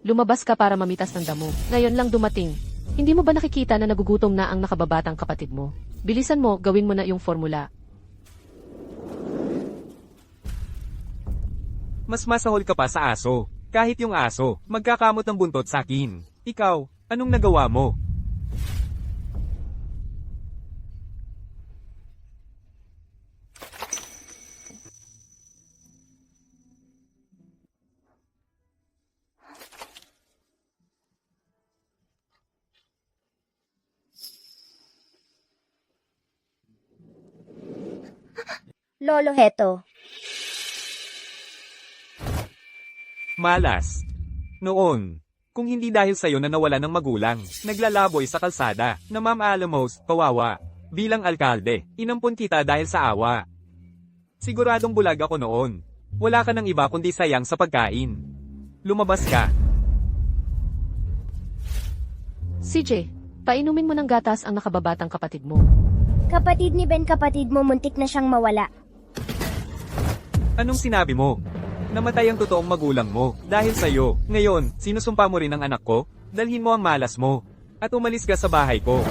Lumabas ka para mamitas ng damo. Ngayon lang dumating. Hindi mo ba nakikita na nagugutom na ang nakababatang kapatid mo? Bilisan mo, gawin mo na yung formula. Mas masahol ka pa sa aso. Kahit yung aso, magkakamot ng buntot sa akin. Ikaw, anong nagawa mo? Lolo, heto. Malas. Noon, kung hindi dahil sa'yo na nawala ng magulang, naglalaboy sa kalsada, na Ma'am Alamos, kawawa. Bilang alkalde, inampun kita dahil sa awa. Siguradong bulag ako noon. Wala ka ng iba kundi sayang sa pagkain. Lumabas ka. CJ, painumin mo ng gatas ang nakababatang kapatid mo. Kapatid ni Ben, kapatid mo, muntik na siyang mawala. Anong sinabi mo? Namatay ang totoong magulang mo, dahil sa'yo. Ngayon, sinusumpa mo rin ang anak ko? Dalhin mo ang malas mo. At umalis ka sa bahay ko.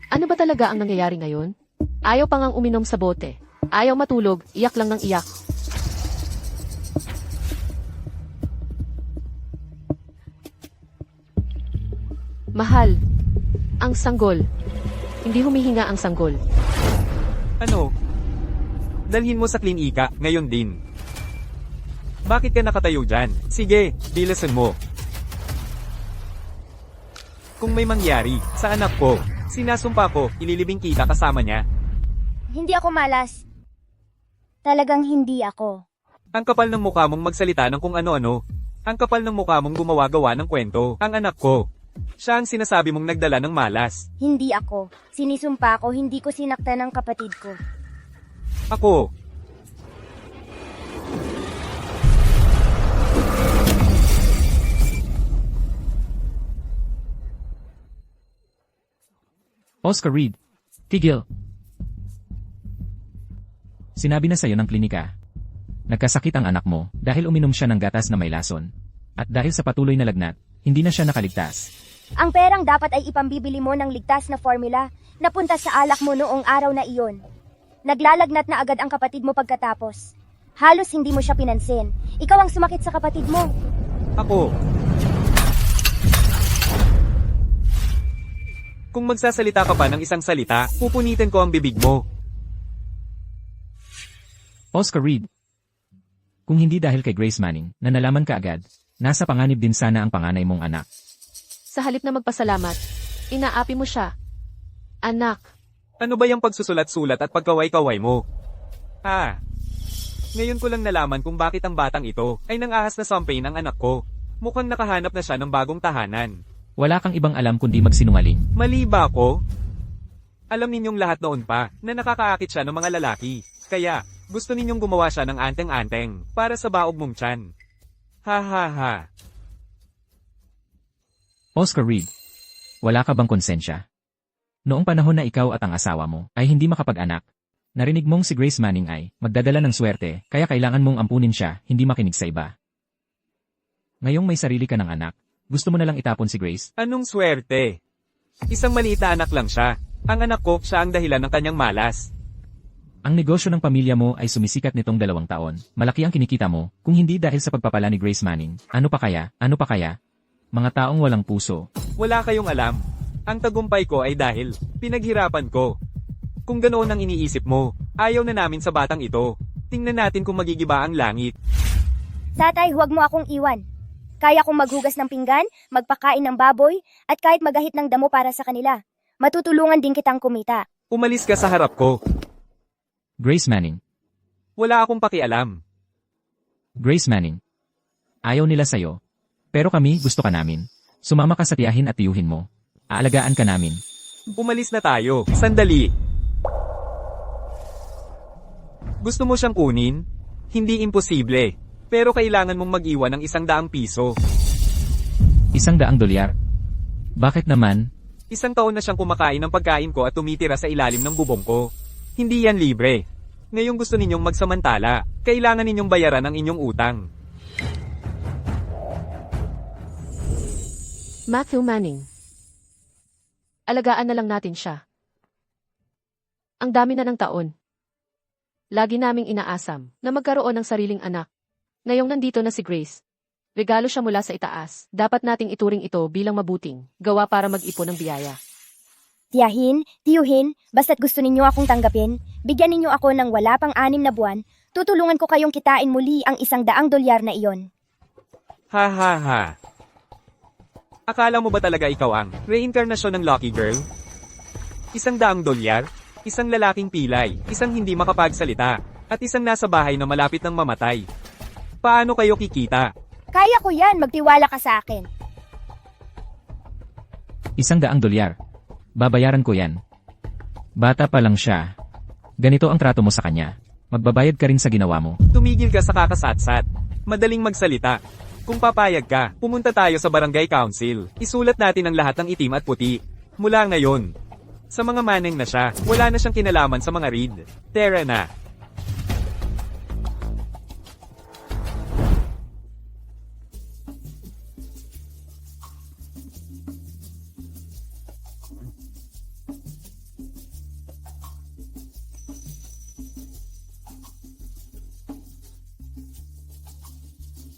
Ano ba talaga ang nangyayari ngayon? Ayaw pa ngang uminom sa bote. Ayaw matulog, iyak lang ng iyak. Mahal, ang sanggol. Hindi humihinga ang sanggol. Ano? Dalhin mo sa klinika, ngayon din. Bakit ka nakatayo dyan? Sige, bilisan mo. Kung may mangyari, sa anak ko, sinasumpa ko, ililibing kita kasama niya. Hindi ako malas. Talagang hindi ako. Ang kapal ng mukha mong magsalita ng kung ano-ano. Ang kapal ng mukha mong gumawa-gawa ng kwento. Ang anak ko. Siya ang sinasabi mong nagdala ng malas. Hindi ako. Sinisumpa ko, hindi ko sinaktan ng kapatid ko. Ako. Oscar Reed. Tigil. Sinabi na sa'yo ng klinika. Nagkasakit ang anak mo dahil uminom siya ng gatas na may lason. At dahil sa patuloy na lagnat, hindi na siya nakaligtas. Ang perang dapat ay ipambibili mo ng ligtas na formula na punta sa alak mo noong araw na iyon. Naglalagnat na agad ang kapatid mo pagkatapos. Halos hindi mo siya pinansin. Ikaw ang sumakit sa kapatid mo. Ako. Kung magsasalita ka pa ng isang salita, pupunitin ko ang bibig mo. Oscar Reed. Kung hindi dahil kay Grace Manning na nalaman ka agad, nasa panganib din sana ang panganay mong anak. Sa halip na magpasalamat, inaapi mo siya. Anak, Ano ba yung pagsusulat-sulat at pagkaway-kaway mo? Ngayon ko lang nalaman kung bakit ang batang ito ay nangahas na sampay ng anak ko. Mukhang nakahanap na siya ng bagong tahanan. Wala kang ibang alam kundi magsinungaling. Mali ba ako? Alam ninyong lahat noon pa na nakakaakit siya ng mga lalaki. Kaya, gusto ninyong gumawa siya ng anteng-anteng para sa baog mong tiyan. Ha ha ha. Oscar Reed. Wala ka bang konsensya? Noong panahon na ikaw at ang asawa mo ay hindi makapag-anak, narinig mong si Grace Manning ay magdadala ng swerte kaya kailangan mong ampunin siya, hindi makinig sa iba. Ngayong may sarili ka ng anak, gusto mo na lang itapon si Grace? Anong swerte? Isang maliit na anak lang siya. Ang anak ko, siya ang dahilan ng kanyang malas. Ang negosyo ng pamilya mo ay sumisikat nitong 2 taon. Malaki ang kinikita mo, kung hindi dahil sa pagpapala ni Grace Manning. Ano pa kaya? Ano pa kaya? Mga taong walang puso. Wala kayong alam. Ang tagumpay ko ay dahil pinaghirapan ko. Kung ganoon ang iniisip mo, ayaw na namin sa batang ito. Tingnan natin kung magigiba ang langit. Tatay, huwag mo akong iwan. Kaya kong maghugas ng pinggan, magpakain ng baboy, at kahit magahit ng damo para sa kanila. Matutulungan din kitang kumita. Umalis ka sa harap ko. Grace Manning. Wala akong pakialam. Grace Manning. Ayaw nila sa'yo. Pero kami, gusto ka namin. Sumama ka sa tiyahin at tiyuhin mo. Aalagaan ka namin. Umalis na tayo. Sandali. Gusto mo siyang kunin? Hindi imposible. Pero kailangan mong mag-iwan ng 100 piso. $100? Bakit naman? Isang taon na siyang kumakain ng pagkain ko at tumitira sa ilalim ng bubong ko. Hindi yan libre. Ngayong gusto ninyong magsamantala, kailangan ninyong bayaran ang inyong utang. Matthew Manning. Alagaan na lang natin siya. Ang dami na ng taon. Lagi naming inaasam na magkaroon ng sariling anak. Ngayong nandito na si Grace. Regalo siya mula sa itaas. Dapat nating ituring ito bilang mabuting gawa para mag-ipon ng biyaya. Tiyahin, tiyuhin, basta't gusto ninyo akong tanggapin, bigyan ninyo ako ng wala pang 6 na buwan, tutulungan ko kayong kitain muli ang $100 na iyon. Ha ha ha. Akala mo ba talaga ikaw ang reinkarnasyon ng Lucky Girl? $100? Isang lalaking pilay, isang hindi makapagsalita, at isang nasa bahay na malapit ng mamatay. Paano kayo kikita? Kaya ko yan, magtiwala ka sa akin. $100. Babayaran ko yan. Bata pa lang siya. Ganito ang trato mo sa kanya. Magbabayad ka rin sa ginawa mo. Tumigil ka sa kakasatsat. Madaling magsalita. Kung papayag ka, pumunta tayo sa barangay council. Isulat natin ang lahat ng itim at puti. Mula ngayon. Sa mga maneng na siya, wala na siyang kinalaman sa mga read. Tara na.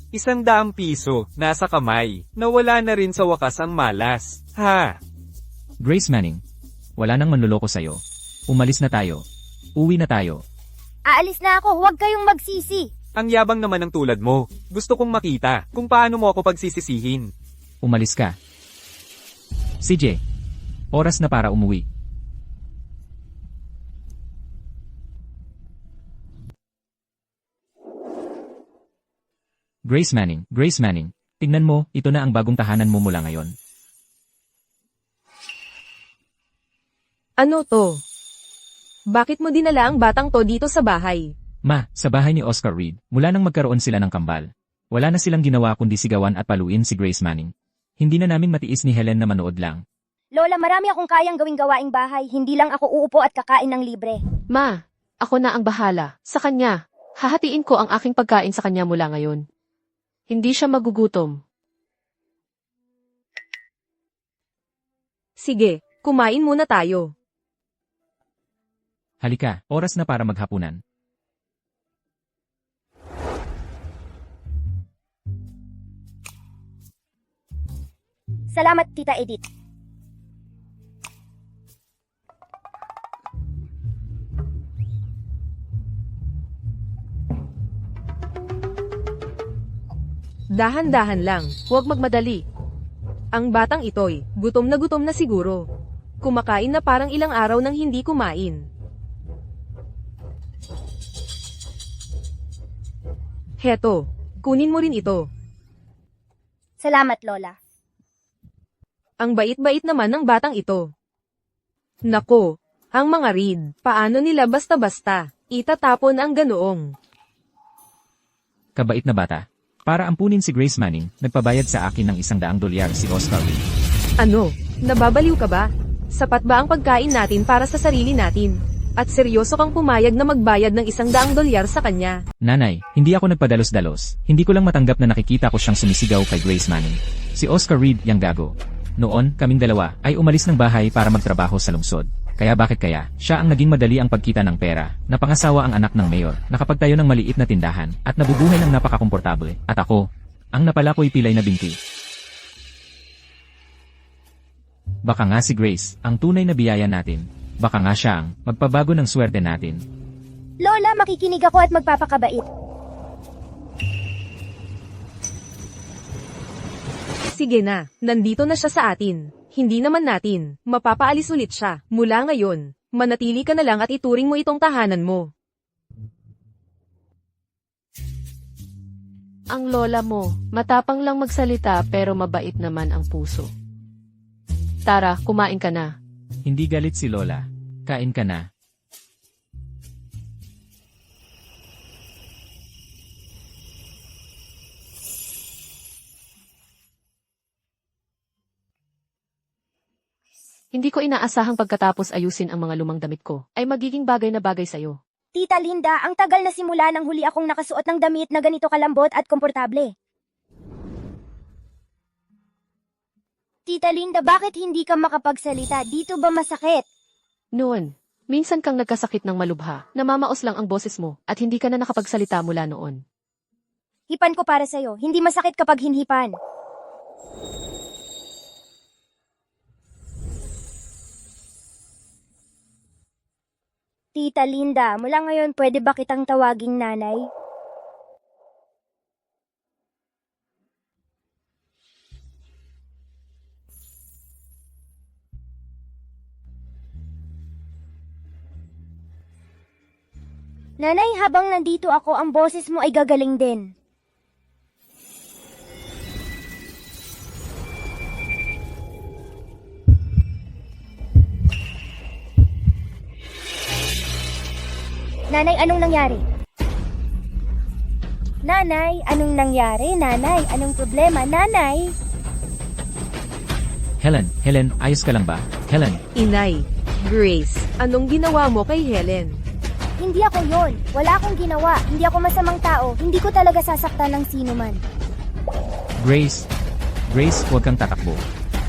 ₱100, nasa kamay. Nawala na rin sa wakas ang malas. Ha? Grace Manning, wala nang manloloko sa'yo. Umalis na tayo. Uwi na tayo. Aalis na ako, huwag kayong magsisi. Ang yabang naman ng tulad mo. Gusto kong makita kung paano mo ako pagsisisihin. Umalis ka. CJ, oras na para umuwi. Grace Manning, tingnan mo, ito na ang bagong tahanan mo mula ngayon. Ano to? Bakit mo dinala ang batang to dito sa bahay? Ma, sa bahay ni Oscar Reed, mula nang magkaroon sila ng kambal. Wala na silang ginawa kundi sigawan at paluin si Grace Manning. Hindi na namin matiis ni Helen na manood lang. Lola, marami akong kayang gawing gawaing bahay, hindi lang ako uupo at kakain ng libre. Ma, ako na ang bahala. Sa kanya. Hahatiin ko ang aking pagkain sa kanya mula ngayon. Hindi siya magugutom. Sige, kumain muna tayo. Halika, oras na para maghapunan. Salamat, Tita Edith. Dahan-dahan lang. Huwag magmadali. Ang batang ito'y gutom na siguro. Kumakain na parang ilang araw nang hindi kumain. Heto, kunin mo rin ito. Salamat, Lola. Ang bait-bait naman ng batang ito. Nako, ang mga Reed, paano nila basta-basta itatapon ang ganoong? Kabait na bata. Para ampunin si Grace Manning, nagpabayad sa akin ng $100 si Oscar Reed. Ano, nababaliw ka ba? Sapat ba ang pagkain natin para sa sarili natin? At seryoso kang pumayag na magbayad ng $100 sa kanya? Nanay, hindi ako nagpadalos-dalos. Hindi ko lang matanggap na nakikita ko siyang sumisigaw kay Grace Manning. Si Oscar Reed, yang gago. Noon, kaming dalawa ay umalis ng bahay para magtrabaho sa lungsod. Kaya bakit kaya, siya ang naging madali ang pagkita ng pera, napangasawa ang anak ng mayor, nakapagtayo ng maliit na tindahan, at nabubuhay ng napakakomportable. At ako, ang napalakoy pilay na binti. Baka nga si Grace, ang tunay na biyaya natin. Baka nga siya ang magpabago ng swerte natin. Lola, makikinig ako at magpapakabait. Sige na, nandito na siya sa atin. Hindi naman natin, mapapaalis ulit siya. Mula ngayon, manatili ka na lang at ituring mo itong tahanan mo. Ang lola mo, matapang lang magsalita pero mabait naman ang puso. Tara, kumain ka na. Hindi galit si Lola. Kain ka na. Hindi ko inaasahang pagkatapos ayusin ang mga lumang damit ko, ay magiging bagay na bagay sa'yo. Tita Linda, ang tagal na simula nang huli akong nakasuot ng damit na ganito kalambot at komportable. Tita Linda, bakit hindi ka makapagsalita? Dito ba masakit? Noon, minsan kang nagkasakit ng malubha, namamaos lang ang boses mo, at hindi ka na nakapagsalita mula noon. Hipan ko para sa'yo. Hindi masakit kapag hinhipan. Tita Linda, mula ngayon pwede ba kitang tawaging nanay? Nanay, habang nandito ako, ang boses mo ay gagaling din. Nanay, anong nangyari? Nanay, anong nangyari? Nanay, anong problema? Nanay! Helen, ayos ka lang ba? Helen, Inay, Grace, anong ginawa mo kay Helen? Hindi ako yon. Wala akong ginawa. Hindi ako masamang tao. Hindi ko talaga sasaktan ng sino man. Grace, huwag kang tatakbo.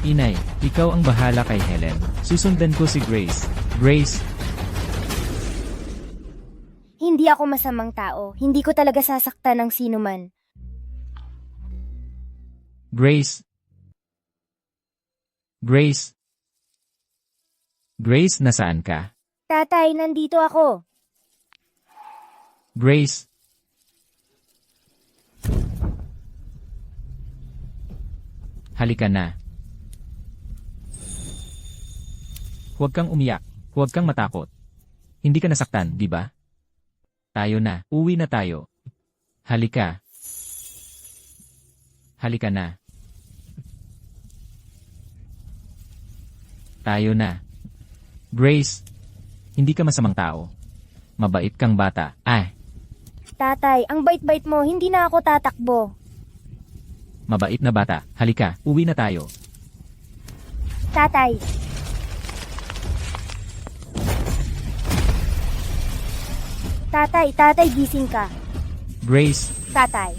Inay, ikaw ang bahala kay Helen. Susundan ko si Grace. Grace, Hindi ako masamang tao. Hindi ko talaga sasaktan ng sino man. Grace. Grace, nasaan ka? Tatay, nandito ako. Grace. Halika na. Huwag kang umiyak. Huwag kang matakot. Hindi ka nasaktan, di ba? Tayo na. Uwi na tayo. Halika. Halika na. Tayo na. Grace, hindi ka masamang tao. Mabait kang bata. Tatay, ang bait-bait mo. Hindi na ako tatakbo. Mabait na bata. Halika, uwi na tayo. Tatay. Tatay, gising ka. Grace, Tatay.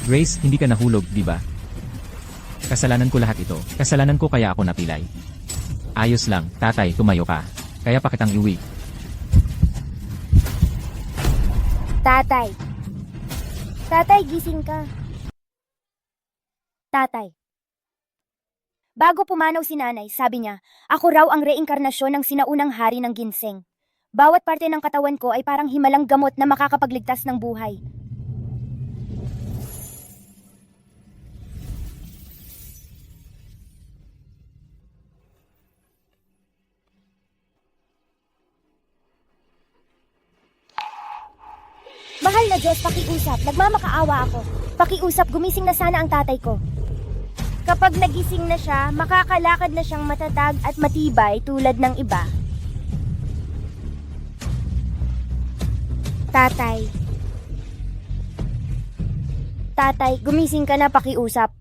Grace, hindi ka nahulog, di ba? Kasalanan ko lahat ito. Kasalanan ko kaya ako napilay. Ayos lang, tatay, tumayo ka. Kaya pa kitang iuwi. Tatay. Tatay, gising ka. Tatay. Bago pumanaw si nanay, sabi niya, ako raw ang reinkarnasyon ng sinaunang hari ng ginseng. Bawat parte ng katawan ko ay parang himalang gamot na makakapagligtas ng buhay. Mahal na Diyos, pakiusap. Nagmamakaawa ako. Pakiusap, gumising na sana ang tatay ko. Kapag nagising na siya, makakalakad na siyang matatag at matibay tulad ng iba. Tatay. Tatay, gumising ka na, pakiusap.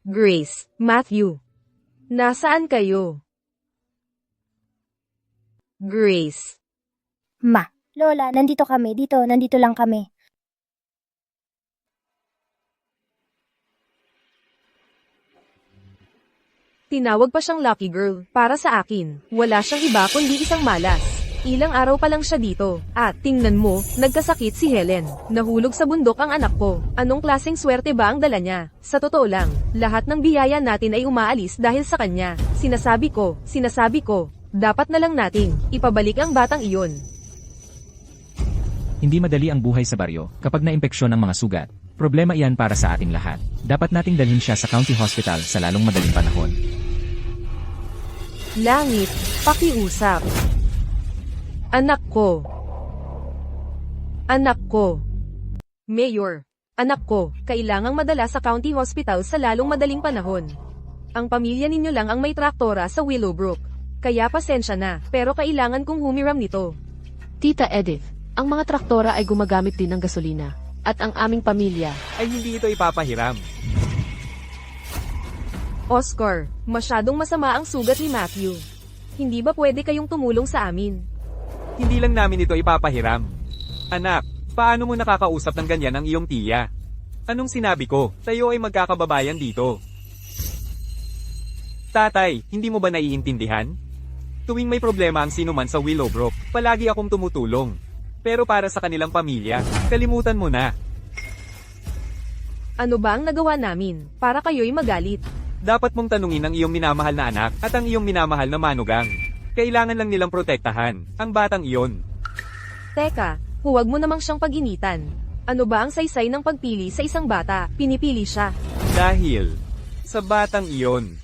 Grace, Matthew, nasaan kayo? Grace, Ma. Lola, nandito kami. Nandito lang kami. tinawag pa siyang lucky girl. Para sa akin, wala siyang iba kundi isang malas. Ilang araw pa lang siya dito. At tingnan mo, nagkasakit si Helen. Nahulog sa bundok ang anak ko. Anong klaseng swerte ba ang dala niya? Sa totoo lang, lahat ng biyaya natin ay umaalis dahil sa kanya. Sinasabi ko, dapat na lang nating ipabalik ang batang iyon. Hindi madali ang buhay sa baryo kapag naimpeksyon ang mga sugat. Problema iyan para sa ating lahat. Dapat nating dalhin siya sa county hospital sa lalong madaling panahon. Langit, pakiusap. Anak ko. Mayor, anak ko, kailangang madala sa county hospital sa lalong madaling panahon. Ang pamilya ninyo lang ang may traktora sa Willowbrook. Kaya pasensya na, pero kailangan kong humiram nito. Tita Edith, ang mga traktora ay gumagamit din ng gasolina. At ang aming pamilya, Ay hindi ito ipapahiram. Oscar, masyadong masama ang sugat ni Matthew. Hindi ba pwede kayong tumulong sa amin? Hindi lang namin ito ipapahiram. Anak, paano mo nakakausap ng ganyan ang iyong tiya? Anong sinabi ko? Tayo ay magkakababayan dito. Tatay, hindi mo ba naiintindihan? Tuwing may problema ang sinuman sa Willowbrook, palagi akong tumutulong. Pero para sa kanilang pamilya, kalimutan mo na. Ano ba ang nagawa namin para kayo'y magalit? Dapat mong tanungin ang iyong minamahal na anak at ang iyong minamahal na manugang. Kailangan lang nilang protektahan ang batang iyon. Teka, huwag mo namang siyang pag-initan. Ano ba ang saysay ng pagpili sa isang bata? Pinipili siya. Dahil sa batang iyon,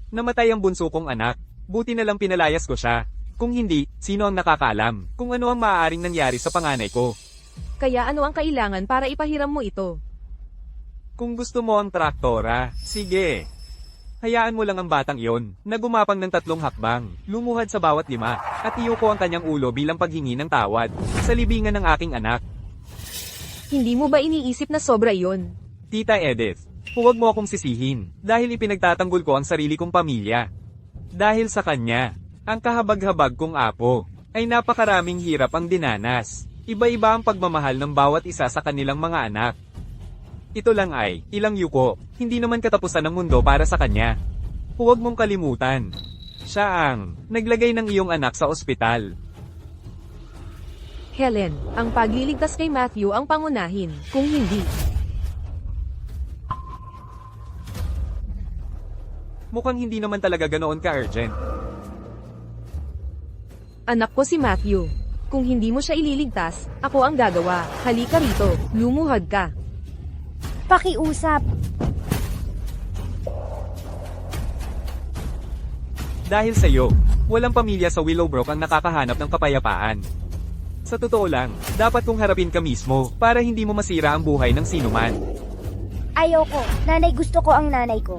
namatay ang bunso kong anak. Buti na lang pinalayas ko siya. Kung hindi, sino ang nakakaalam kung ano ang maaaring nangyari sa panganay ko? Kaya ano ang kailangan para ipahiram mo ito? Kung gusto mo ang traktora, sige. Hayaan mo lang ang batang iyon, na gumapang ng 3 hakbang, lumuhad sa bawat 5, at iyuko ang kanyang ulo bilang paghingi ng tawad, sa libingan ng aking anak. Hindi mo ba iniisip na sobra iyon? Tita Edith, huwag mo akong sisihin, dahil ipinagtatanggol ko ang sarili kong pamilya. Dahil sa kanya, ang kahabag-habag kong apo, ay napakaraming hirap ang dinanas. Iba-iba ang pagmamahal ng bawat isa sa kanilang mga anak. Ito lang ay, ilang yuko, hindi naman katapusan ng mundo para sa kanya. Huwag mong kalimutan. Siya ang naglagay ng iyong anak sa ospital. Helen, ang pagliligtas kay Matthew ang pangunahin, kung hindi. Mukhang hindi naman talaga ganoon ka-urgent. Anak ko si Matthew. Kung hindi mo siya ililigtas, ako ang gagawa. Halika rito, lumuhad ka. Pakiusap. Dahil sa iyo, walang pamilya sa Willowbrook ang nakakahanap ng kapayapaan. Sa totoo lang, dapat kong harapin ka mismo para hindi mo masira ang buhay ng sinuman. Ayoko. Nanay, gusto ko ang nanay ko.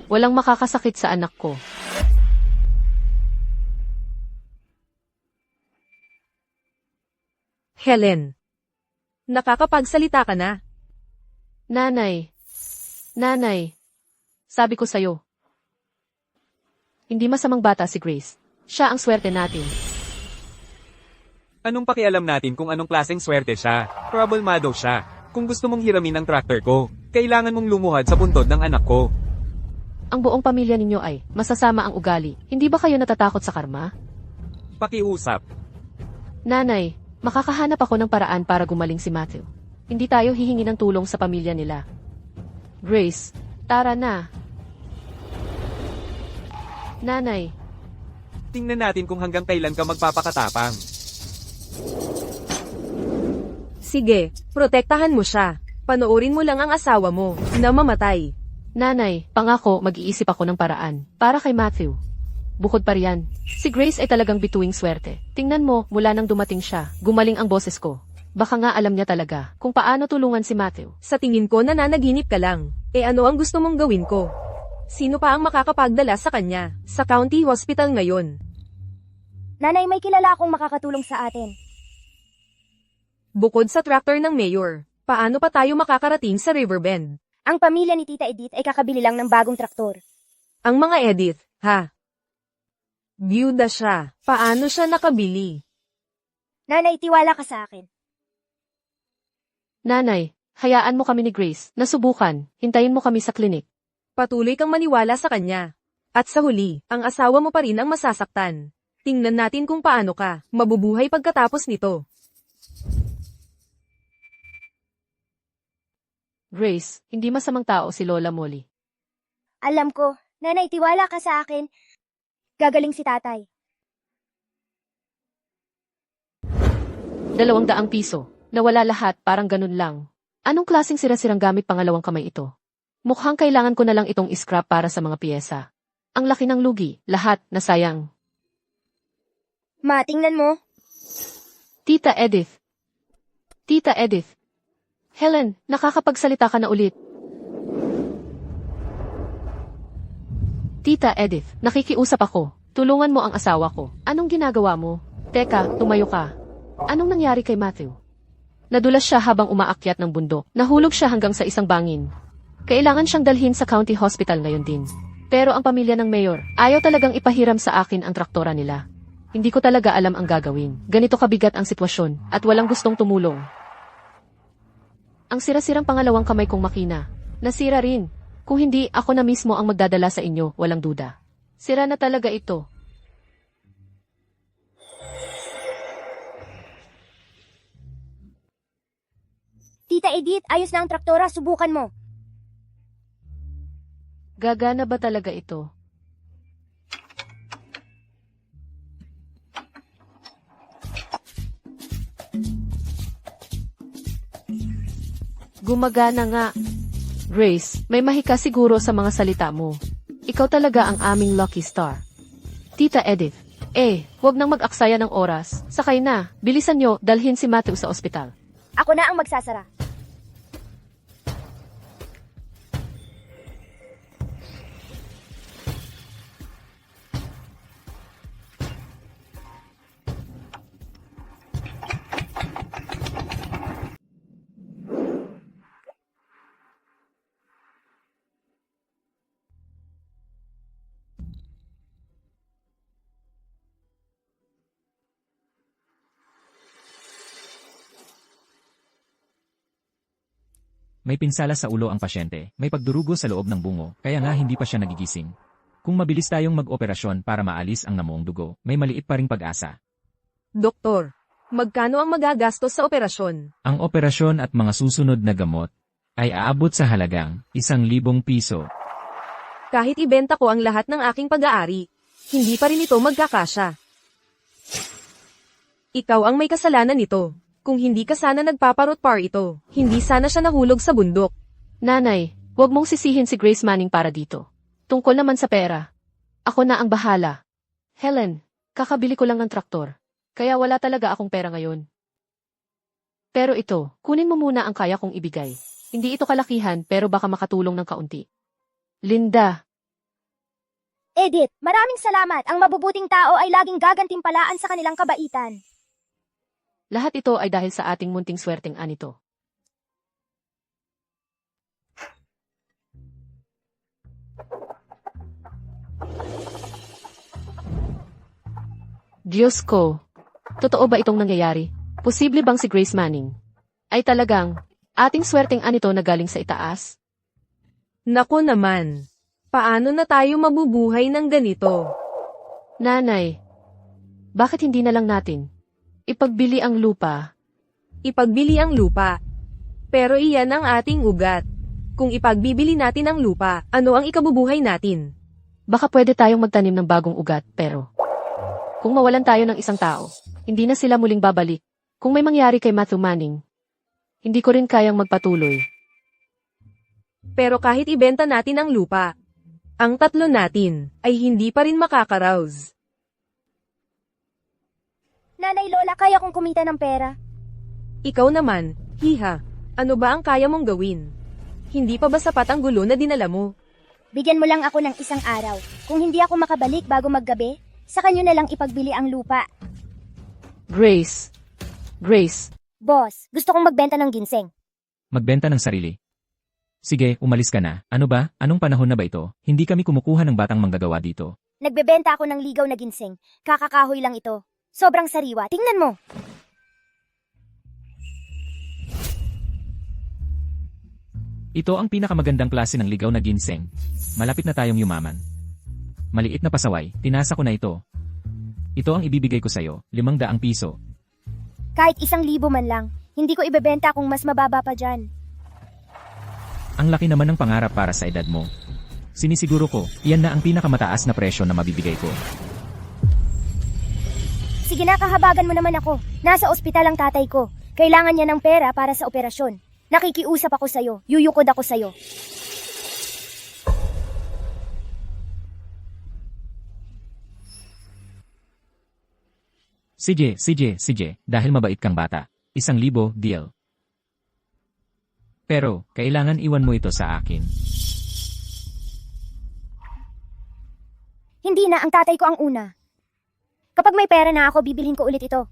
Walang makakasakit sa anak ko. Helen. Nakakapagsalita ka na. Nanay. Nanay. Sabi ko sa'yo. Hindi masamang bata si Grace. Siya ang swerte natin. Anong pakialam natin kung anong klaseng swerte siya? Problemado siya. Kung gusto mong hiramin ang tractor ko, kailangan mong lumuhad sa puntod ng anak ko. Ang buong pamilya ninyo ay masasama ang ugali. Hindi ba kayo natatakot sa karma? Pakiusap. Nanay, makakahanap ako ng paraan para gumaling si Matthew. Hindi tayo hihingi ng tulong sa pamilya nila. Grace, tara na. Nanay, Tingnan natin kung hanggang kailan ka magpapakatapang. Sige, protektahan mo siya. Panoorin mo lang ang asawa mo, na mamatay. nanay, pangako mag-iisip ako ng paraan. Para kay Matthew. Bukod pa riyan, si Grace ay talagang bituing swerte. Tingnan mo, mula nang dumating siya, gumaling ang boses ko. Baka nga alam niya talaga kung paano tulungan si Matthew. Sa tingin ko nananaginip ka lang. Ano ang gusto mong gawin ko? Sino pa ang makakapagdala sa kanya? Sa county hospital ngayon. Nanay, may kilala akong makakatulong sa atin. Bukod sa tractor ng mayor, paano pa tayo makakarating sa Riverbend? Ang pamilya ni Tita Edith ay kakabili lang ng bagong traktor. Ang mga Edith, ha? Byuda siya. Paano siya nakabili? Nanay, tiwala ka sa akin. Nanay, hayaan mo kami ni Grace. Nasubukan, hintayin mo kami sa klinik. Patuloy kang maniwala sa kanya. At sa huli, ang asawa mo pa rin ang masasaktan. Tingnan natin kung paano ka mabubuhay pagkatapos nito. Grace, hindi masamang tao si Lola Molly. Alam ko. Nanay, tiwala ka sa akin. Gagaling si tatay. 200 piso. Nawala lahat, parang ganun lang. Anong klaseng sira-sirang gamit pangalawang kamay ito? Mukhang kailangan ko na lang itong scrap para sa mga piyesa. Ang laki ng lugi, lahat nasayang. Ma, tingnan mo. Tita Edith. Tita Edith. Helen, nakakapagsalita ka na ulit. Tita Edith, nakikiusap ako. Tulungan mo ang asawa ko. Anong ginagawa mo? Teka, tumayo ka. Anong nangyari kay Matthew? Nadulas siya habang umaakyat ng bundok. Nahulog siya hanggang sa isang bangin. Kailangan siyang dalhin sa county hospital ngayon din. Pero ang pamilya ng mayor, ayaw talagang ipahiram sa akin ang traktora nila. Hindi ko talaga alam ang gagawin. Ganito kabigat ang sitwasyon, at walang gustong tumulong. Ang sira-sirang pangalawang kamay kong makina. Nasira rin. Kung hindi, ako na mismo ang magdadala sa inyo, walang duda. Sira na talaga ito. Tita Edith, ayos na ang traktora, subukan mo. Gagana ba talaga ito? Gumagana nga. Grace, may mahika siguro sa mga salita mo. Ikaw talaga ang aming lucky star. Tita Edith, huwag nang mag-aksaya ng oras. Sakay na, bilisan nyo, dalhin si Matthew sa ospital. Ako na ang magsasara. May pinsala sa ulo ang pasyente, may pagdurugo sa loob ng bungo, kaya nga hindi pa siya nagigising. Kung mabilis tayong mag-operasyon para maalis ang namuong dugo, may maliit pa ring pag-asa. Doktor, magkano ang magagastos sa operasyon? Ang operasyon at mga susunod na gamot ay aabot sa halagang 1,000 piso. Kahit ibenta ko ang lahat ng aking pag-aari, hindi pa rin ito magkakasya. Ikaw ang may kasalanan nito. Kung hindi ka sana nagpaparot-par ito, hindi sana siya nahulog sa bundok. Nanay, huwag mong sisihin si Grace Manning para dito. Tungkol naman sa pera. Ako na ang bahala. Helen, kakabili ko lang ng traktor. Kaya wala talaga akong pera ngayon. Pero ito, kunin mo muna ang kaya kong ibigay. Hindi ito kalakihan pero baka makatulong ng kaunti. Linda, Edith, maraming salamat. Ang mabubuting tao ay laging gagantimpalaan sa kanilang kabaitan. lahat ito ay dahil sa ating munting swerteng anito. Diyos ko, totoo ba itong nangyayari? Posible bang si Grace Manning ay talagang ating swerteng anito na galing sa itaas? Nako naman, paano na tayo mabubuhay ng ganito? Nanay, bakit hindi na lang natin ipagbili ang lupa? Ipagbili ang lupa. Pero iyan ang ating ugat. Kung ipagbibili natin ang lupa, ano ang ikabubuhay natin? Baka pwede tayong magtanim ng bagong ugat, pero kung mawalan tayo ng isang tao, hindi na sila muling babalik. Kung may mangyari kay Matthew Manning, hindi ko rin kayang magpatuloy. Pero kahit ibenta natin ang lupa, ang tatlo natin ay hindi pa rin makakaraos. Nanay Lola, kaya kong kumita ng pera. Ikaw naman, hiha, ano ba ang kaya mong gawin? Hindi pa ba sapat ang gulo na dinala mo? Bigyan mo lang ako ng isang araw. Kung hindi ako makabalik bago maggabi, sa kanyo na lang ipagbili ang lupa. Grace. Boss, gusto kong magbenta ng ginseng. Magbenta ng sarili. Sige, umalis ka na. Ano ba? Anong panahon na ba ito? Hindi kami kumukuha ng batang manggagawa dito. Nagbebenta ako ng ligaw na ginseng. Kakakahoy lang ito. Sobrang sariwa. Tingnan mo. Ito ang pinakamagandang klase ng ligaw na ginseng. Malapit na tayong yumaman. Maliit na pasaway, tinasa ko na ito. Ito ang ibibigay ko sa'yo, 500 piso. Kahit 1,000 man lang, hindi ko ibebenta kung mas mababa pa dyan. Ang laki naman ng pangarap para sa edad mo. Sinisiguro ko, iyan na ang pinakamataas na presyo na mabibigay ko. Sige na, kahabagan mo naman ako. Nasa ospital ang tatay ko. Kailangan niya ng pera para sa operasyon. Nakikiusap ako sa'yo. Yuyukod ako sa'yo. Sige, dahil mabait kang bata. 1,000 deal. Pero, kailangan iwan mo ito sa akin. Hindi na, ang tatay ko ang una. Kapag may pera na ako, bibilhin ko ulit ito.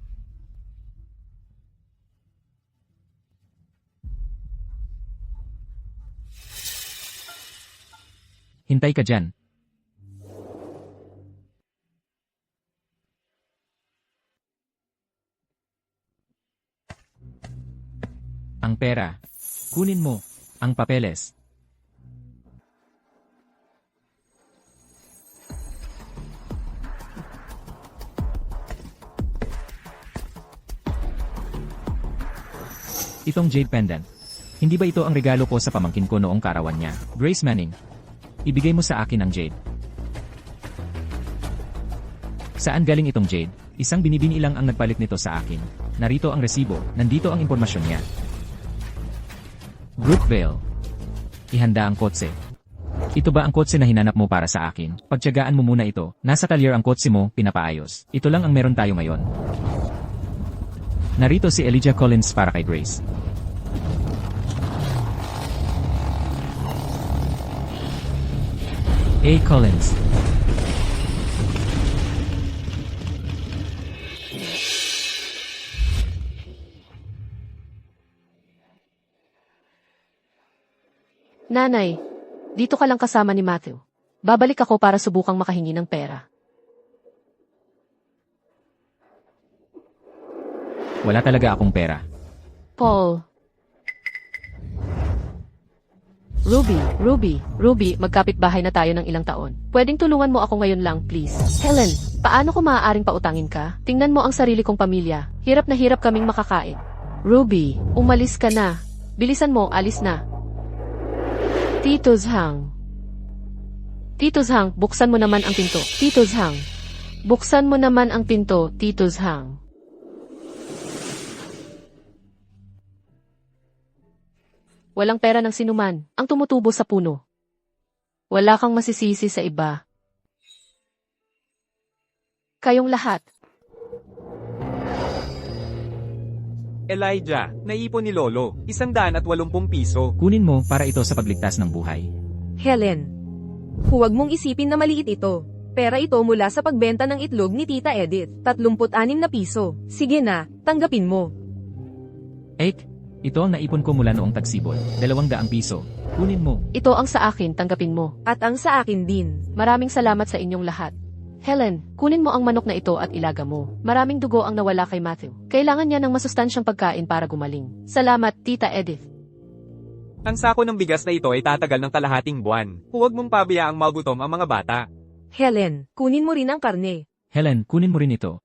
Hintay ka dyan. Ang pera. Kunin mo. Ang papeles. Itong jade pendant. Hindi ba ito ang regalo ko sa pamangkin ko noong karawan niya? Grace Manning. Ibigay mo sa akin ang jade. Saan galing itong jade? Isang binibini lang ang nagpalit nito sa akin. Narito ang resibo, nandito ang impormasyon niya. Brookvale. Ihanda ang kotse. Ito ba ang kotse na hinanap mo para sa akin? Pagtiyagaan mo muna ito. Nasa talyer ang kotse mo, pinapaayos. Ito lang ang meron tayo ngayon. Narito si Elijah Collins para kay Grace. A. Collins. Nanay, dito ka lang kasama ni Matthew. Babalik ako para subukang makahingi ng pera. Wala talaga akong pera. Paul. Ruby, magkapit-bahay na tayo ng ilang taon. Pwedeng tulungan mo ako ngayon lang, please. Helen, paano ko maaaring pautangin ka? Tingnan mo ang sarili kong pamilya. Hirap na hirap kaming makakain. Ruby, umalis ka na. Bilisan mo, alis na. Titos Hang, buksan mo naman ang pinto. Titos Hang, buksan mo naman ang pinto, Titos Hang. Walang pera ng sinuman, ang tumutubo sa puno. Wala kang masisisi sa iba. Kayong lahat. Elijah, naipon ni Lolo, 180 piso. Kunin mo para ito sa pagligtas ng buhay. Helen. Huwag mong isipin na maliit ito. Pera ito mula sa pagbenta ng itlog ni Tita Edith. 36 na piso. Sige na, tanggapin mo. Ito ang naipon ko mula noong tagsibol. 200 piso. Kunin mo. Ito ang sa akin, tanggapin mo. At ang sa akin din. Maraming salamat sa inyong lahat. Helen, kunin mo ang manok na ito at ilaga mo. Maraming dugo ang nawala kay Matthew. Kailangan niya ng masustansyang pagkain para gumaling. Salamat, Tita Edith. Ang sako ng bigas na ito ay tatagal ng kalahating buwan. Huwag mong pabayaang magutom ang mga bata. Helen, kunin mo rin ang karne. Helen, kunin mo rin ito.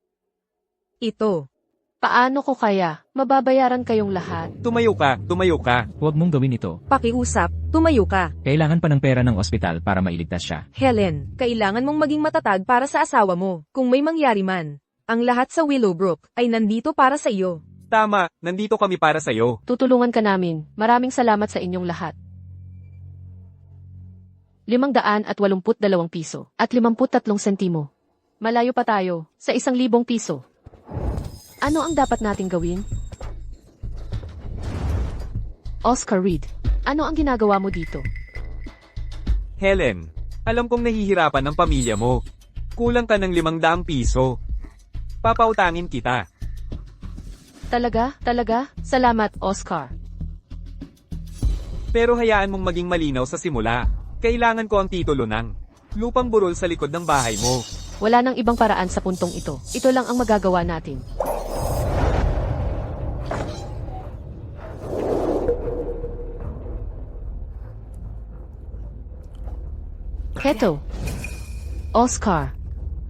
Ito. Paano ko kaya? Mababayaran kayong lahat. Tumayo ka. Huwag mong gawin ito. Pakiusap, tumayo ka. Kailangan pa ng pera ng ospital para mailigtas siya. Helen, kailangan mong maging matatag para sa asawa mo. Kung may mangyari man, ang lahat sa Willowbrook ay nandito para sa iyo. Tama, nandito kami para sa'yo. Tutulungan ka namin. Maraming salamat sa inyong lahat. 582 piso at 53 sentimo. Malayo pa tayo sa 1,000 piso. Ano ang dapat nating gawin? Oscar Reed, ano ang ginagawa mo dito? Helen, alam kong nahihirapan ang pamilya mo. Kulang ka ng 500 piso. Papautangin kita. Talaga? Salamat, Oscar. Pero hayaan mong maging malinaw sa simula. Kailangan ko ang titulo ng lupang burol sa likod ng bahay mo. Wala nang ibang paraan sa puntong ito. Ito lang ang magagawa natin. Heto. Oscar.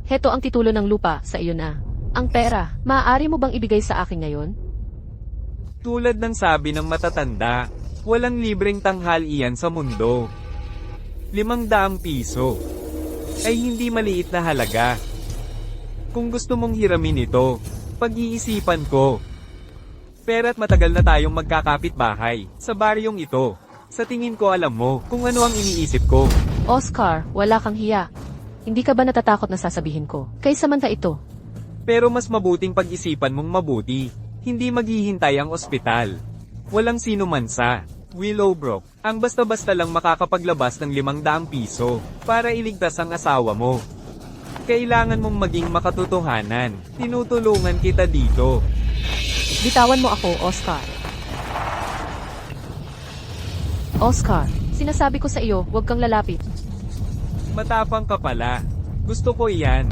Heto ang titulo ng lupa sa iyo na. Ang pera, maaari mo bang ibigay sa akin ngayon? Tulad ng sabi ng matatanda, walang libreng tanghal iyan sa mundo. 500 piso ay hindi maliit na halaga. Kung gusto mong hiramin ito, pag-iisipan ko. Pera't matagal na tayong magkakapit-bahay sa baryong ito. Sa tingin ko alam mo kung ano ang iniisip ko. Oscar, wala kang hiya. Hindi ka ba natatakot na sasabihin ko? Kaysamanta ito. Pero mas mabuting pag-isipan mong mabuti. Hindi maghihintay ang ospital. Walang sino man sa Willowbrook ang basta-basta lang makakapaglabas ng 500 piso para iligtas ang asawa mo. Kailangan mong maging makatotohanan. Tinutulungan kita dito. Bitawan mo ako, Oscar. Oscar, sinasabi ko sa iyo, huwag kang lalapit. Matapang ka pala. Gusto ko iyan.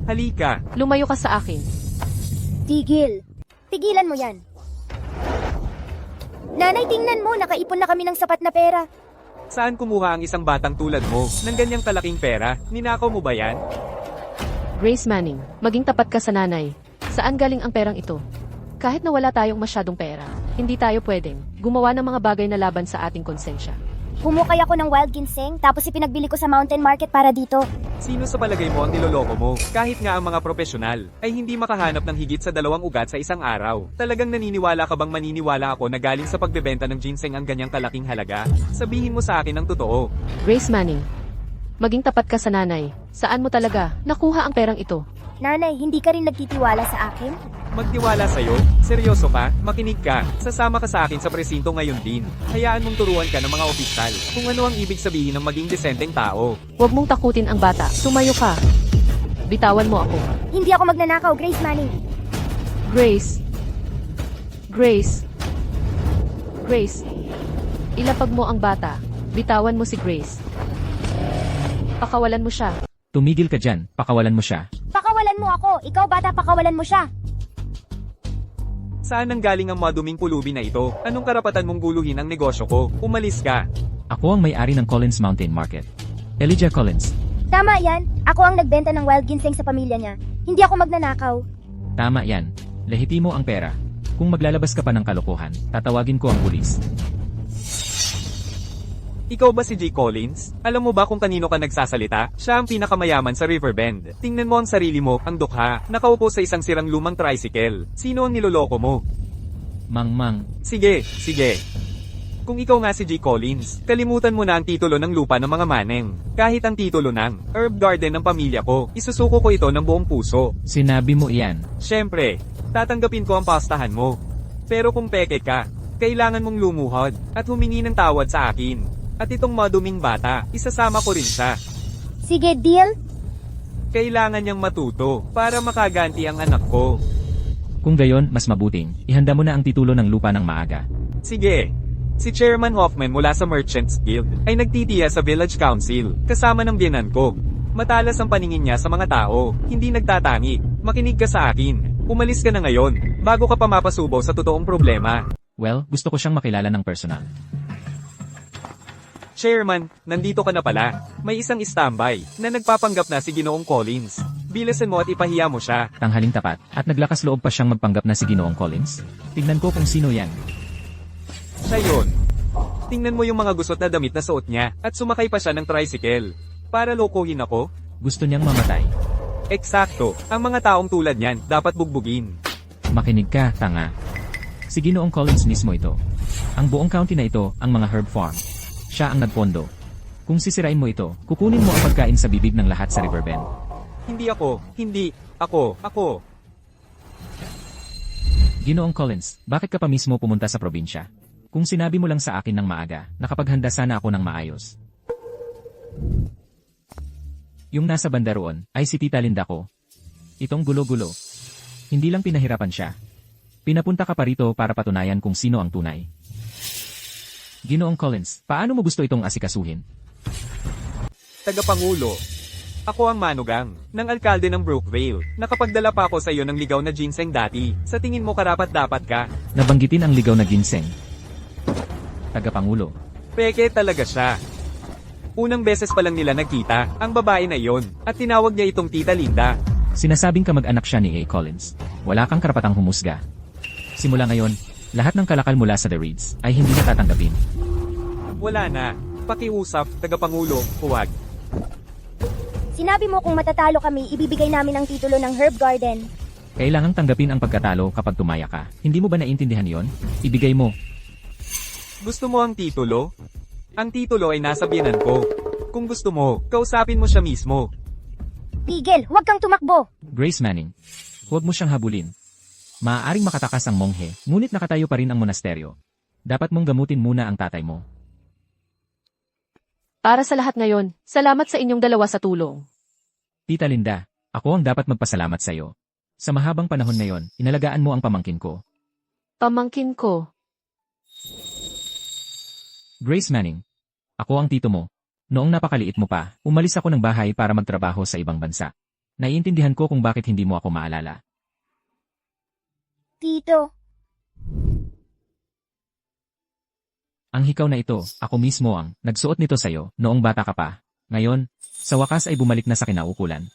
Halika. Lumayo ka sa akin. Tigil. Tigilan mo yan. Nanay, tingnan mo, nakaipon na kami ng sapat na pera. Saan kumuha ang isang batang tulad mo ng ganyang kalaking pera? Ninakaw mo ba yan? Grace Manning, maging tapat ka sa nanay. Saan galing ang perang ito? Kahit na wala tayong masyadong pera, hindi tayo pwedeng gumawa ng mga bagay na laban sa ating konsensya. Humukay ako ng wild ginseng, tapos ipinagbili ko sa mountain market para dito. Sino sa palagay mo ang niloloko mo? Kahit nga ang mga profesional ay hindi makahanap ng higit sa 2 ugat sa isang araw. Talagang naniniwala ka bang maniniwala ako na galing sa pagbebenta ng ginseng ang ganyang kalaking halaga? Sabihin mo sa akin ang totoo. Grace Manning, maging tapat ka sa nanay. Saan mo talaga nakuha ang perang ito? Nanay, hindi ka rin nagtitiwala sa akin? Magtiwala sa'yo? Seryoso ka? Makinig ka. Sasama ka sa akin sa presinto ngayon din. Hayaan mong turuan ka ng mga opisyal kung ano ang ibig sabihin ng maging desenteng tao. Huwag mong takutin ang bata. Tumayo ka. Bitawan mo ako. Hindi ako magnanakaw, Grace Manning. Grace. Grace. Grace. Ilapag mo ang bata. Bitawan mo si Grace. Pakawalan mo siya. Tumigil ka dyan, pakawalan mo siya. Pakawalan mo ako. Ikaw, bata, pakawalan mo siya. Saan nanggaling ang maduming pulubi na ito? Anong karapatan mong guluhin ang negosyo ko? Umalis ka. Ako ang may-ari ng Collins Mountain Market. Elijah Collins. Tama yan. Ako ang nagbenta ng wild ginseng sa pamilya niya. Hindi ako magnanakaw. Tama yan. Lehitimo ang pera. Kung maglalabas ka pa ng kalokohan, tatawagin ko ang pulis. Ikaw ba si J. Collins? Alam mo ba kung kanino ka nagsasalita? Siya ang pinakamayaman sa Riverbend. Tingnan mo ang sarili mo, ang dukha. Nakaupo sa isang sirang lumang tricycle. Sino ang niloloko mo? Mang. Sige. Kung ikaw nga si J. Collins, kalimutan mo na ang titulo ng lupa ng mga maneng. Kahit ang titulo ng herb garden ng pamilya ko, isusuko ko ito ng buong puso. Sinabi mo iyan. Siyempre, tatanggapin ko ang pastahan mo. Pero kung peke ka, kailangan mong lumuhod at humingi ng tawad sa akin. At itong maduming bata, isasama ko rin siya. Sige, deal? Kailangan niyang matuto para makaganti ang anak ko. Kung gayon, mas mabuting, ihanda mo na ang titulo ng lupa ng maaga. Sige. Si Chairman Hoffman mula sa Merchants Guild ay nagtitiya sa Village Council, kasama ng biyenan ko. Matalas ang paningin niya sa mga tao, hindi nagtatangi. Makinig ka sa akin. Umalis ka na ngayon, bago ka pa mapasubaw sa totoong problema. Well, gusto ko siyang makilala ng personal. Chairman, nandito ka na pala. May isang standby na nagpapanggap na si Ginoong Collins. Bilisan mo at ipahiya mo siya. Tanghaling tapat, at naglakas loob pa siyang magpanggap na si Ginoong Collins. Tignan ko kung sino yan. Siya yun. Tingnan mo yung mga gusot na damit na suot niya at sumakay pa siya ng tricycle. Para lokohin ako? Gusto niyang mamatay. Eksakto, ang mga taong tulad niyan dapat bugbugin. Makinig ka, tanga. Si Ginoong Collins mismo ito. Ang buong county na ito, ang mga herb farm. Siya ang nagpondo. Kung sisirain mo ito, kukunin mo ang pagkain sa bibig ng lahat sa Riverbend. Hindi ako. Ginoong Collins, bakit ka pa mismo pumunta sa probinsya? Kung sinabi mo lang sa akin ng maaga, nakapaghanda sana ako ng maayos. Yung nasa banda roon, ay si Tita Linda ko. Itong gulo-gulo. Hindi lang pinahirapan siya. Pinapunta ka pa rito para patunayan kung sino ang tunay. Ginoong Collins, paano mo gusto itong asikasuhin? Tagapangulo. Ako ang manugang ng alkalde ng Brookvale. Nakapagdala pa ako sa iyo ng ligaw na ginseng dati. Sa tingin mo karapat-dapat ka? Nabanggitin ang ligaw na ginseng. Tagapangulo. Peke talaga siya. Unang beses pa lang nila nagkita, ang babae na iyon, at tinawag niya itong Tita Linda. Sinasabing kamag-anak siya ni A. Collins. Wala kang karapatang humusga. Simula ngayon, lahat ng kalakal mula sa The Reeds ay hindi natatanggapin. Wala na. Pakiusap, tagapangulo, huwag. Sinabi mo kung matatalo kami, ibibigay namin ang titulo ng herb garden. Kailangang tanggapin ang pagkatalo kapag tumaya ka. Hindi mo ba naintindihan yon? Ibigay mo. Gusto mo ang titulo? Ang titulo ay nasa biyenan ko. Kung gusto mo, kausapin mo siya mismo. Tigil, huwag kang tumakbo. Grace Manning, huwag mo siyang habulin. Maaaring makatakas ang monghe, ngunit nakatayo pa rin ang monasteryo. Dapat mong gamutin muna ang tatay mo. Para sa lahat ngayon, salamat sa inyong dalawa sa tulong. Tita Linda, ako ang dapat magpasalamat sa iyo. Sa mahabang panahon na yon, inalagaan mo ang pamangkin ko. Pamangkin ko. Grace Manning, ako ang tito mo. Noong napakaliit mo pa, umalis ako ng bahay para magtrabaho sa ibang bansa. Naiintindihan ko kung bakit hindi mo ako maalala. Tito, Ang hikaw na ito, ako mismo ang nagsuot nito sa'yo noong bata ka pa. Ngayon, sa wakas ay bumalik na sa kinaukulan.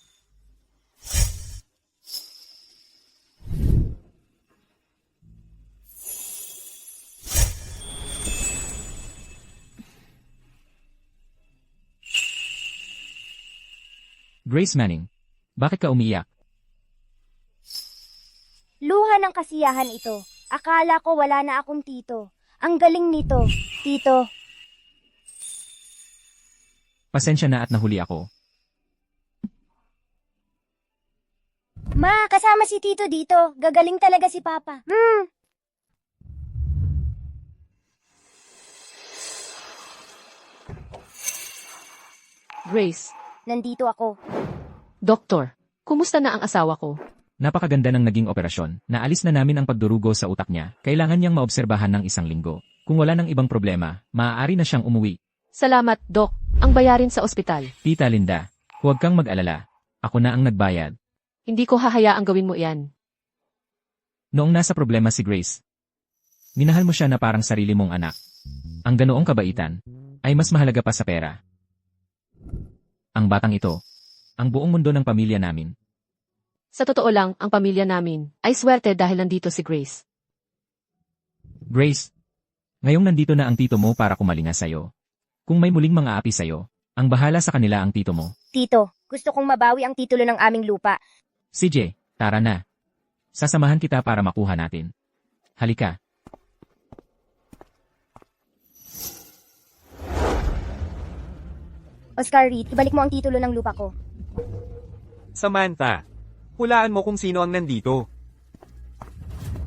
Grace Manning, bakit ka umiiyak? luha ng kasiyahan ito. Akala ko wala na akong tito. Ang galing nito, tito. Pasensya na at nahuli ako. Ma, kasama si tito dito. Gagaling talaga si Papa. Grace, Nandito ako. Doktor, kumusta na ang asawa ko? Napakaganda ng naging operasyon. Naalis na namin ang pagdurugo sa utak niya. Kailangan niyang maobserbahan ng 1 linggo. Kung wala ng ibang problema, maaari na siyang umuwi. Salamat, Dok. Ang bayarin sa ospital. Tita Linda, huwag kang mag-alala. Ako na ang nagbayad. Hindi ko hahayaang gawin mo iyan. Noong nasa problema si Grace, minahal mo siya na parang sarili mong anak. Ang ganoong kabaitan ay mas mahalaga pa sa pera. Ang batang ito, ang buong mundo ng pamilya namin. Sa totoo lang, ang pamilya namin ay swerte dahil nandito si Grace. Grace, ngayong nandito na ang tito mo para kumalinga sa'yo. Kung may muling mga api sa'yo, ang bahala sa kanila ang tito mo. Tito, gusto kong mabawi ang titulo ng aming lupa. CJ, tara na. Sasamahan kita para makuha natin. Halika. Oscar Reed, ibalik mo ang titulo ng lupa ko. Samantha, hulaan mo kung sino ang nandito.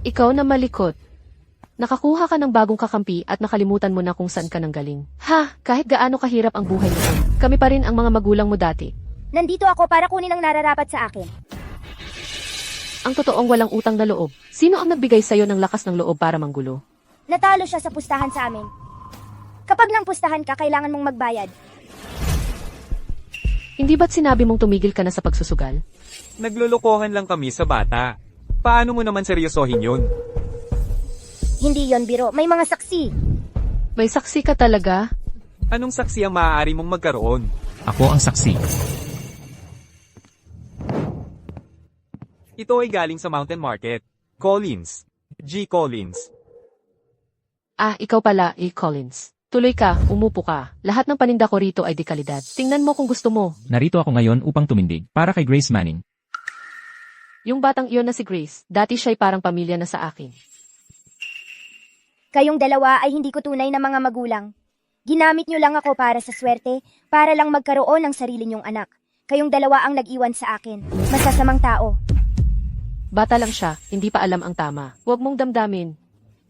Ikaw na malikot. Nakakuha ka ng bagong kakampi at nakalimutan mo na kung saan ka nang galing. Ha, kahit gaano kahirap ang buhay mo, kami pa rin ang mga magulang mo dati. Nandito ako para kunin ang nararapat sa akin. Ang totoong walang utang na loob. Sino ang nagbigay sa'yo ng lakas ng loob para manggulo? Natalo siya sa pustahan sa amin. Kapag nang pustahan ka, kailangan mong magbayad. Hindi ba't sinabi mong tumigil ka na sa pagsusugal? Naglulukohan lang kami sa bata. Paano mo naman seryosohin yun? Hindi yon biro, may mga saksi. May saksi ka talaga? Anong saksi ang maaari mong magkaroon? Ako ang saksi. Ito ay galing sa Mountain Market. Collins. G. Collins. Ah, ikaw pala, E. Collins. Tuloy ka, umupo ka. Lahat ng paninda ko rito ay dekalidad. Tingnan mo kung gusto mo. Narito ako ngayon upang tumindig para kay Grace Manning. Yung batang iyon na si Grace, dati siya'y parang pamilya na sa akin. Kayong dalawa ay hindi ko tunay na mga magulang. Ginamit niyo lang ako para sa swerte, para lang magkaroon ng sarili niyong anak. Kayong dalawa ang nag-iwan sa akin. Masasamang tao. Bata lang siya, hindi pa alam ang tama. Huwag mong damdamin.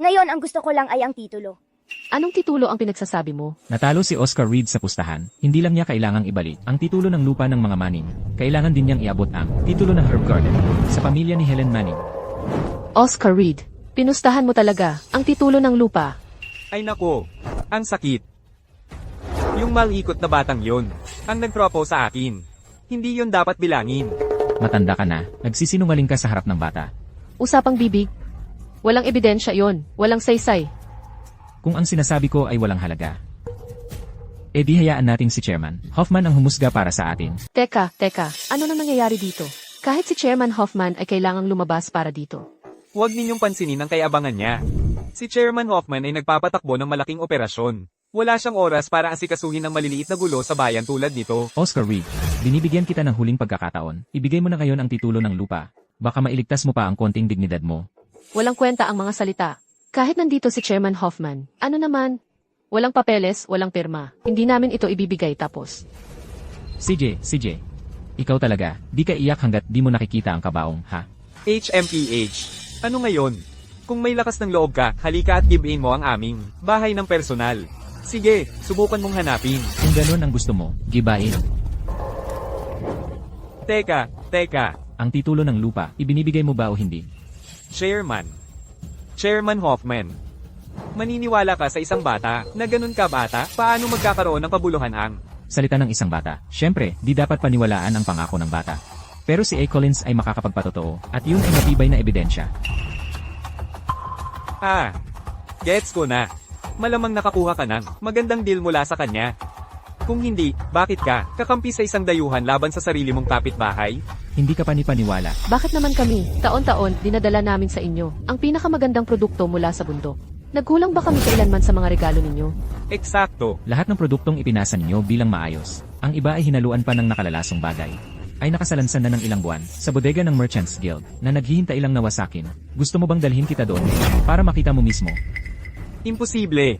Ngayon ang gusto ko lang ay ang titulo. Anong titulo ang pinagsasabi mo? Natalo si Oscar Reed sa pustahan. Hindi lang niya kailangang ibalik ang titulo ng lupa ng mga Manning. Kailangan din niyang iabot ang titulo ng herb garden sa pamilya ni Helen Manning. Oscar Reed, pinustahan mo talaga ang titulo ng lupa. Ay nako, ang sakit. Yung malikot na batang yon, ang nag-propose sa akin. Hindi yon dapat bilangin. Matanda ka na, nagsisinungaling ka sa harap ng bata. Usapang bibig. Walang ebidensya yon, walang saysay. Kung ang sinasabi ko ay walang halaga. E di hayaan nating si Chairman Hoffman ang humusga para sa atin. Teka, ano na nangyayari dito? Kahit si Chairman Hoffman ay kailangang lumabas para dito. Huwag ninyong pansinin ang kayabangan niya. Si Chairman Hoffman ay nagpapatakbo ng malaking operasyon. Wala siyang oras para asikasuhin ng maliliit na gulo sa bayan tulad nito. Oscar Reed, binibigyan kita ng huling pagkakataon. Ibigay mo na ngayon ang titulo ng lupa. Baka mailigtas mo pa ang konting dignidad mo. Walang kwenta ang mga salita. Kahit nandito si Chairman Hoffman, ano naman? Walang papeles, walang pirma. Hindi namin ito ibibigay tapos. CJ, ikaw talaga, di ka iyak hanggat di mo nakikita ang kabaong, ha? HMPH. Ano ngayon? Kung may lakas ng loob ka, halika at give in mo ang aming bahay ng personal. Sige, subukan mong hanapin. Kung ganun ang gusto mo, gibain. Teka. Ang titulo ng lupa, ibinibigay mo ba o hindi? Chairman Hoffman. Maniniwala ka sa isang bata na ganun ka bata? Paano magkakaroon ng pabuluhan ang salita ng isang bata. Siyempre, di dapat paniwalaan ang pangako ng bata. Pero si A. Collins ay makakapagpatotoo, at yun ay matibay na ebidensya. Ah, gets ko na. Malamang nakakuha ka ng magandang deal mula sa kanya. Kung hindi, bakit ka kakampi sa isang dayuhan laban sa sarili mong kapitbahay? Hindi ka panipaniwala. Bakit naman kami, taon-taon, dinadala namin sa inyo ang pinakamagandang produkto mula sa bundok? Nagkulang ba kami kailanman sa mga regalo ninyo? Eksakto. Lahat ng produktong ipinasa ninyo bilang maayos. Ang iba ay hinaluan pa ng nakalalasong bagay. Ay nakasalansan na ng ilang buwan sa bodega ng Merchants Guild na naghihintay lang na wasakin. Gusto mo bang dalhin kita doon para makita mo mismo? Imposible.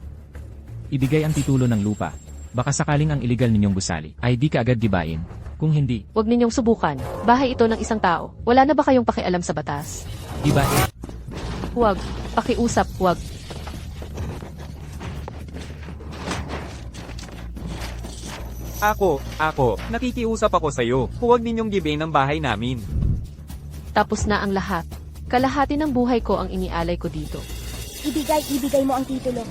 Ibigay ang titulo ng lupa. Baka sakaling ang iligal ninyong gusali ay di ka agad gibain. Kung hindi, Huwag ninyong subukan. Bahay ito ng isang tao. Wala na ba kayong pakialam sa batas? gibain. Huwag. Pakiusap, huwag. Ako, nakikiusap ako sa'yo. Huwag ninyong gibain ang bahay namin. Tapos na ang lahat. Kalahati ng buhay ko ang inialay ko dito. Ibigay mo ang titulo.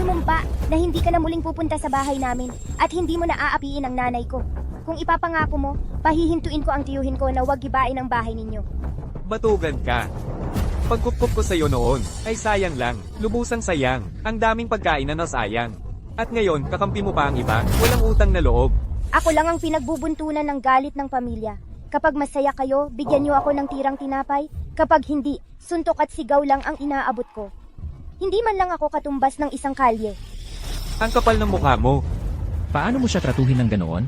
Sumumpa na hindi ka na muling pupunta sa bahay namin at hindi mo na aapiin ang nanay ko. Kung ipapangako mo, pahihintuin ko ang tiyuhin ko na huwag gibain ang bahay ninyo. Batugan ka. Pagkupkup ko sa'yo noon, ay sayang lang. Lubusang sayang. Ang daming pagkain na nasayang. At ngayon, kakampi mo pa ang iba, walang utang na loob. Ako lang ang pinagbubuntunan ng galit ng pamilya. Kapag masaya kayo, bigyan niyo ako ng tirang tinapay. Kapag hindi, suntok at sigaw lang ang inaabot ko. Hindi man lang ako katumbas ng isang kalye. Ang kapal ng mukha mo. Paano mo siya tratuhin ng ganoon?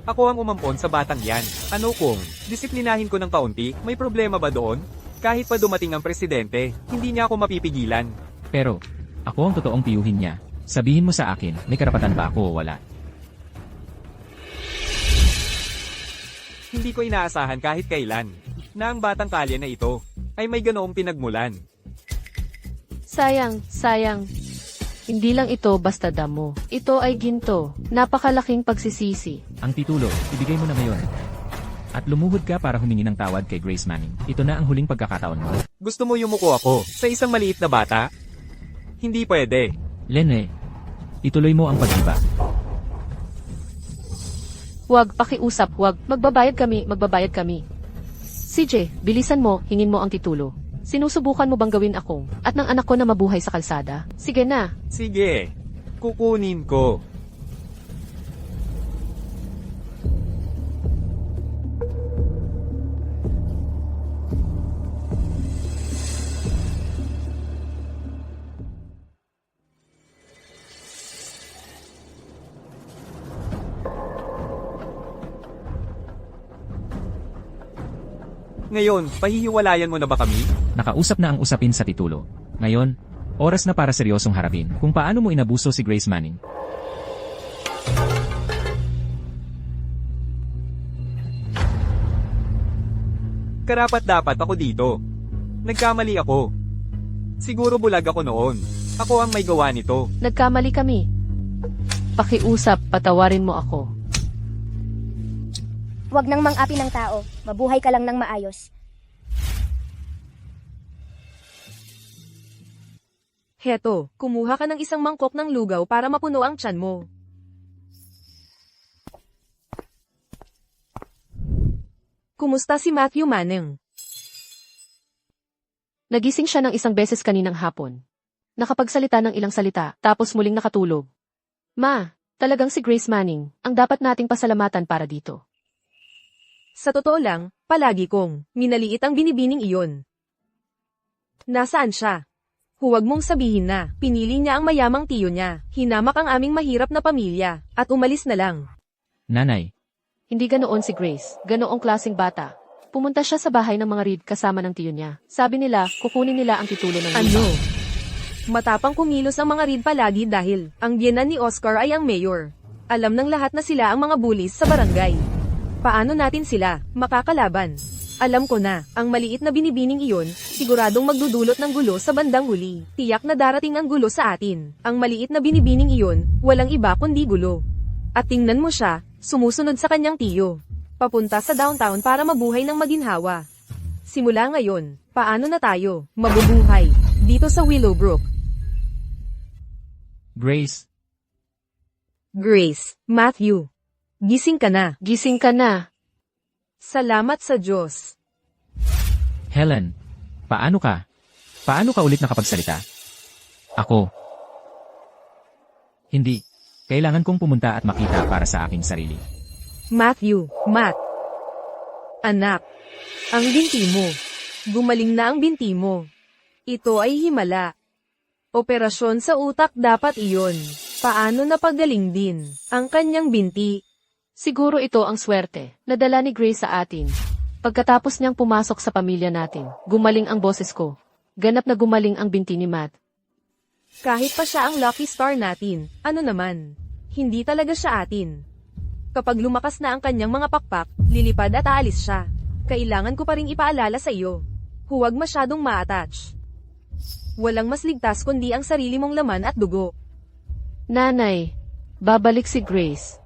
Ako ang umampon sa batang yan. Ano kung disiplinahin ko ng kaunti, may problema ba doon? Kahit pa dumating ang presidente, hindi niya ako mapipigilan. Pero, ako ang totoong tiyuhin niya. Sabihin mo sa akin, may karapatan ba ako o wala? Hindi ko inaasahan kahit kailan na ang batang kalye na ito ay may ganoong pinagmulan. Sayang. Hindi lang ito basta damo. Ito ay ginto. Napakalaking pagsisisi. Ang titulo, ibigay mo na ngayon. At lumuhod ka para humingi ng tawad kay Grace Manning. Ito na ang huling pagkakataon mo. Gusto mo yumuko ako sa isang maliit na bata? Hindi pwede. Lene, ituloy mo ang pag-iba. Huwag, pakiusap, huwag. Magbabayad kami. CJ, bilisan mo, hingin mo ang titulo. Sinusubukan mo bang gawin akong at ng anak ko na mabuhay sa kalsada? Sige na. Sige, kukunin ko. Ngayon, pahihiwalayan mo na ba kami? Nakausap na ang usapin sa titulo. Ngayon, oras na para seryosong harapin kung paano mo inabuso si Grace Manning. Karapat-dapat ako dito. Nagkamali ako. Siguro bulag ako noon. Ako ang may gawa nito. Nagkamali kami. Pakiusap, patawarin mo ako. Huwag nang mang-api ng tao. Mabuhay ka lang ng maayos. Heto, kumuha ka ng isang mangkok ng lugaw para mapuno ang tiyan mo. Kumusta si Matthew Manning? Nagising siya ng isang beses kaninang hapon. Nakapagsalita ng ilang salita, tapos muling nakatulog. Ma, talagang si Grace Manning, ang dapat nating pasalamatan para dito. Sa totoo lang, palagi kong minaliit ang binibining iyon. Nasaan siya? Huwag mong sabihin na pinili niya ang mayamang tiyo niya, hinamak ang aming mahirap na pamilya, at umalis na lang. Nanay, Hindi ganoon si Grace, ganoong klaseng bata. Pumunta siya sa bahay ng mga Reed kasama ng tiyo niya. Sabi nila, kukunin nila ang titulo ng Ano? lupa. Matapang kumilos ang mga Reed palagi dahil ang biyenan ni Oscar ay ang mayor. Alam ng lahat na sila ang mga bullies sa barangay. Paano natin sila makakalaban? Alam ko na, ang maliit na binibining iyon, siguradong magdudulot ng gulo sa bandang huli. Tiyak na darating ang gulo sa atin. Ang maliit na binibining iyon, walang iba kundi gulo. At tingnan mo siya, sumusunod sa kanyang tiyo. Papunta sa downtown para mabuhay ng maginhawa. Simula ngayon, paano na tayo mabubuhay dito sa Willowbrook? Grace, Grace, Matthew. Gising ka na. Gising ka na. Salamat sa Diyos. Helen, paano ka? Paano ka ulit nakapagsalita? Ako. Hindi. Kailangan kong pumunta at makita para sa aking sarili. Matthew, Matt. Anak, ang binti mo. Gumaling na ang binti mo. Ito ay himala. Operasyon sa utak dapat iyon. Paano napagaling din ang kanyang binti? Siguro ito ang swerte na dala ni Grace sa atin. Pagkatapos niyang pumasok sa pamilya natin, gumaling ang boses ko. Ganap na gumaling ang binti ni Matt. Kahit pa siya ang lucky star natin, ano naman? Hindi talaga siya atin. Kapag lumakas na ang kanyang mga pakpak, lilipad at aalis siya. Kailangan ko pa ring ipaalala sa iyo. Huwag masyadong ma-attach. Walang mas ligtas kundi ang sarili mong laman at dugo. Nanay, babalik si Grace.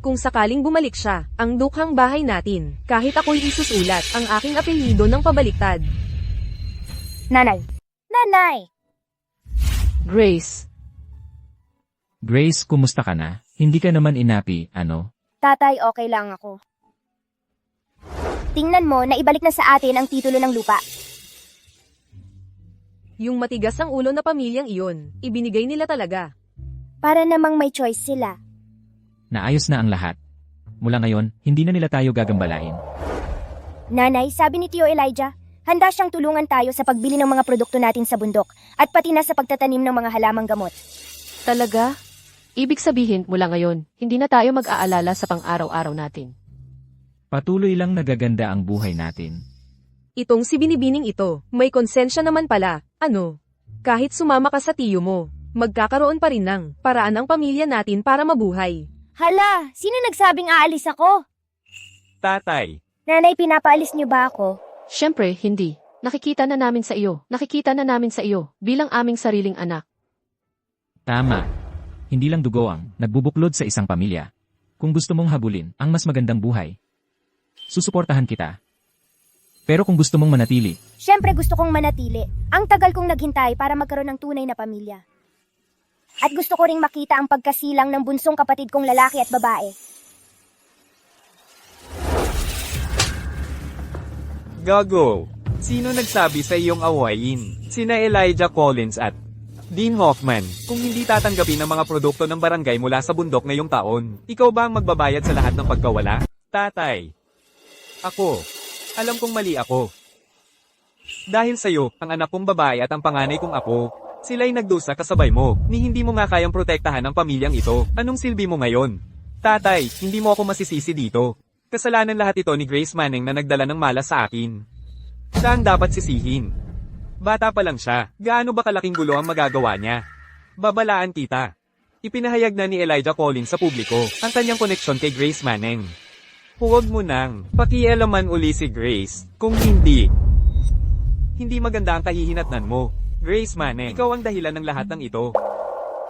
Kung sakaling bumalik siya, ang dukhang bahay natin, kahit ako'y isusulat ang aking apelyido ng pabaliktad. Nanay. Nanay! Grace, Grace, kumusta ka na? Hindi ka naman inapi, ano? Tatay, okay lang ako. Tingnan mo, naibalik na sa atin ang titulo ng lupa. Yung matigas ang ulo na pamilyang iyon, ibinigay nila talaga. Para namang may choice sila. Naayos na ang lahat. Mula ngayon, hindi na nila tayo gagambalain. Nanay, sabi ni Tio Elijah, handa siyang tulungan tayo sa pagbili ng mga produkto natin sa bundok at pati na sa pagtatanim ng mga halamang gamot. talaga? Ibig sabihin, mula ngayon, hindi na tayo mag-aalala sa pang-araw-araw natin. Patuloy lang nagaganda ang buhay natin. Itong si Binibining ito, may konsensya naman pala, ano? Kahit sumama ka sa tiyo mo, magkakaroon pa rin ng paraan ang pamilya natin para mabuhay. Hala, sino nagsabing aalis ako? Tatay, Nanay, pinapaalis niyo ba ako? Siyempre, hindi. Nakikita na namin sa iyo. Nakikita na namin sa iyo bilang aming sariling anak. Tama. Hindi lang dugo ang nagbubuklod sa isang pamilya. Kung gusto mong habulin ang mas magandang buhay, susuportahan kita. Pero kung gusto mong manatili, Siyempre gusto kong manatili. Ang tagal kong naghintay para magkaroon ng tunay na pamilya. At gusto ko ring makita ang pagkasilang ng bunsong kapatid kong lalaki at babae. Gago. Sino nagsabi sa iyong awayin? Sina Elijah Collins at Dean Hoffman. Kung hindi tatanggapin ang mga produkto ng barangay mula sa bundok ngayong taon, ikaw ba ang magbabayad sa lahat ng pagkawala? Tatay. Ako. Alam kong mali ako. Dahil sa'yo, ang anak kong babae at ang panganay kong apo, sila'y nagdusa kasabay mo, ni hindi mo nga kayang protektahan ang pamilyang ito. Anong silbi mo ngayon? Tatay, hindi mo ako masisisi dito. Kasalanan lahat ito ni Grace Manning na nagdala ng malas sa akin. Siya ang dapat sisihin. Bata pa lang siya, gaano ba kalaking gulo ang magagawa niya? Babalaan kita. Ipinahayag na ni Elijah Collins sa publiko ang kanyang koneksyon kay Grace Manning. Huwag mo nang pakialaman uli si Grace, kung hindi maganda ang kahihinatnan mo. Grace Manning, ikaw ang dahilan ng lahat ng ito.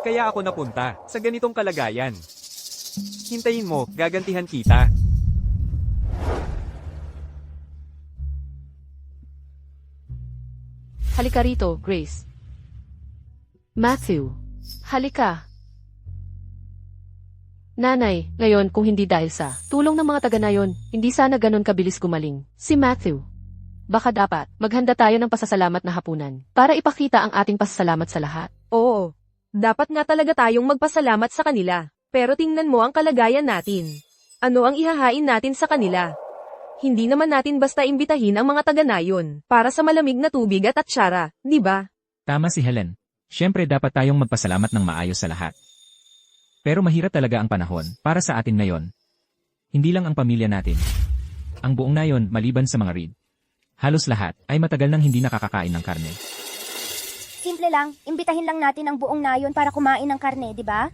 Kaya ako napunta sa ganitong kalagayan. Hintayin mo, gagantihan kita. Halika rito, Grace. Matthew, halika. Nanay, ngayon kung hindi dahil sa tulong ng mga taga nayon, hindi sana ganon kabilis gumaling si Matthew. Baka dapat maghanda tayo ng pasasalamat na hapunan para ipakita ang ating pasasalamat sa lahat. Oo, dapat nga talaga tayong magpasalamat sa kanila. Pero tingnan mo ang kalagayan natin. Ano ang ihahain natin sa kanila? Hindi naman natin basta imbitahin ang mga taga-nayon para sa malamig na tubig at atsara, di ba? tama si Helen. Siyempre dapat tayong magpasalamat ng maayos sa lahat. Pero mahirap talaga ang panahon para sa atin ngayon. Hindi lang ang pamilya natin. Ang buong nayon maliban sa mga Reed. Halos lahat ay matagal nang hindi nakakakain ng karne. Simple lang, imbitahin lang natin ang buong nayon para kumain ng karne, di ba?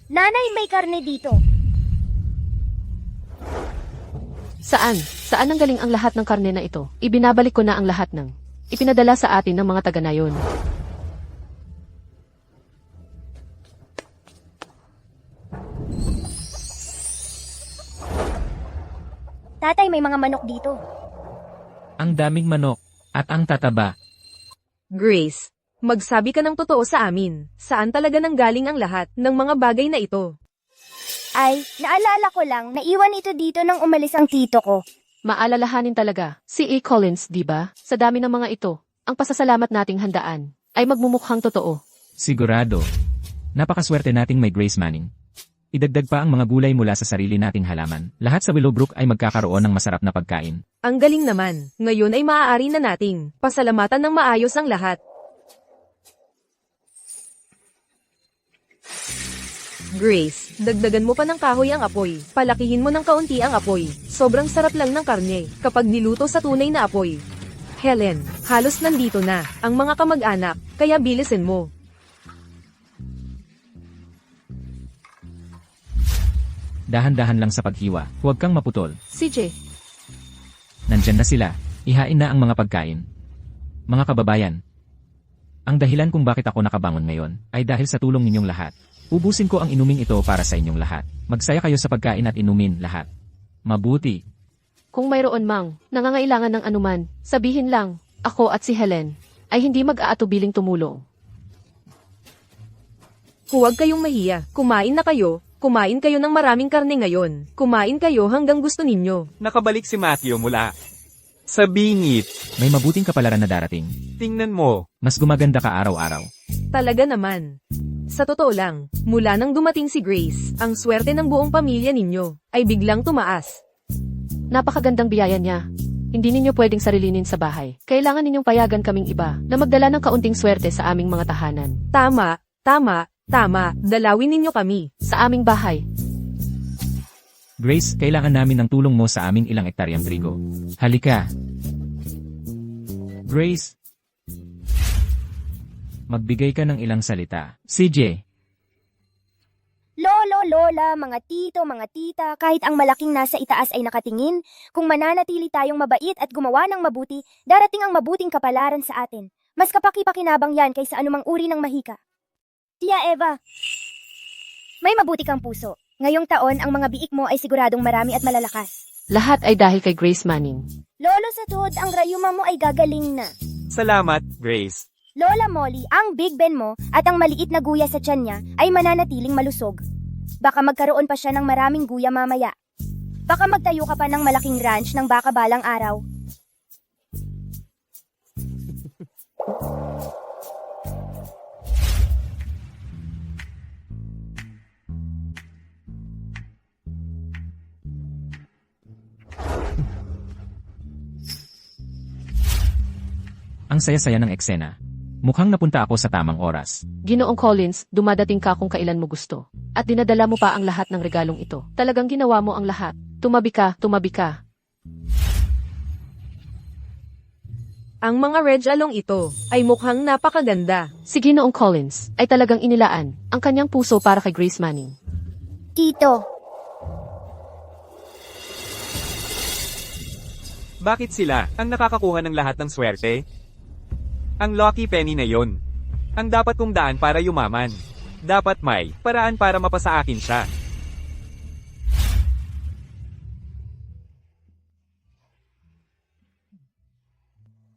Nanay, may karne dito. Saan? Saan ang galing ang lahat ng karne na ito? Ibinabalik ko na ang lahat ng ipinadala sa atin ng mga taga nayon. Tatay, may mga manok dito. Ang daming manok, at ang tataba. Grace, magsabi ka ng totoo sa amin. Saan talaga nanggaling ang lahat ng mga bagay na ito? Ay, naalala ko lang, naiwan ito dito nang umalis ang tito ko. Maalalahanin talaga, si A. Collins, di ba? Sa dami ng mga ito, ang pasasalamat nating handaan ay magmumukhang totoo. Sigurado. Napakaswerte nating may Grace Manning. Idagdag pa ang mga gulay mula sa sarili nating halaman. Lahat sa Willowbrook ay magkakaroon ng masarap na pagkain. Ang galing naman. Ngayon ay maaari na nating pasalamatan ng maayos ang lahat. Grace, dagdagan mo pa ng kahoy ang apoy. Palakihin mo ng kaunti ang apoy. Sobrang sarap lang ng karne kapag niluto sa tunay na apoy. Helen, halos nandito na ang mga kamag-anak, kaya bilisin mo. Dahan-dahan lang sa paghiwa, huwag kang maputol. CJ, Nandyan na sila, ihain na ang mga pagkain. Mga kababayan, ang dahilan kung bakit ako nakabangon ngayon ay dahil sa tulong ninyong lahat. Ubusin ko ang inuming ito para sa inyong lahat. Magsaya kayo sa pagkain at inumin lahat. Mabuti. kung mayroon mang nangangailangan ng anuman, sabihin lang, ako at si Helen ay hindi mag-aatubiling tumulong. Huwag kayong mahiya. Kumain na kayo. Kumain kayo ng maraming karne ngayon. Kumain kayo hanggang gusto ninyo. Nakabalik si Matthew mula sa bingit. May mabuting kapalaran na darating. Tingnan mo. Mas gumaganda ka araw-araw. Talaga naman. Sa totoo lang, mula nang dumating si Grace, ang swerte ng buong pamilya ninyo ay biglang tumaas. Napakagandang biyaya niya. Hindi ninyo pwedeng sarilinin sa bahay. Kailangan ninyong payagan kaming iba na magdala ng kaunting swerte sa aming mga tahanan. Tama, tama, tama. Dalawin ninyo kami. Sa aming bahay. Grace, kailangan namin ng tulong mo sa aming ilang ektaryang trigo. Halika. Grace. Magbigay ka ng ilang salita. CJ. Lolo, lola, mga tito, mga tita, kahit ang malaking nasa itaas ay nakatingin, kung mananatili tayong mabait at gumawa ng mabuti, darating ang mabuting kapalaran sa atin. Mas kapaki-pakinabang yan kaysa anumang uri ng mahika. Tia Eva, may mabuti kang puso. Ngayong taon, ang mga biik mo ay siguradong marami at malalakas. Lahat ay dahil kay Grace Manning. Lolo sa tuhod, ang rayuma mo ay gagaling na. Salamat, Grace. Lola Molly, ang Big Ben mo at ang maliit na guya sa tiyan niya ay mananatiling malusog. Baka magkaroon pa siya ng maraming guya mamaya. Baka magtayo ka pa ng malaking ranch ng baka balang araw. Ang saya-saya ng eksena. Mukhang napunta ako sa tamang oras. Ginoong Collins, dumadating ka kung kailan mo gusto. At dinadala mo pa ang lahat ng regalong ito. Talagang ginawa mo ang lahat. Tumabi ka, tumabi ka. Ang mga red along ito ay mukhang napakaganda. Si Ginoong Collins ay talagang inilaan ang kanyang puso para kay Grace Manning. Tito, Bakit sila ang nakakakuha ng lahat ng swerte? Ang lucky penny na yon. Ang dapat kong daan para yumaman. Dapat may paraan para mapasa akin siya.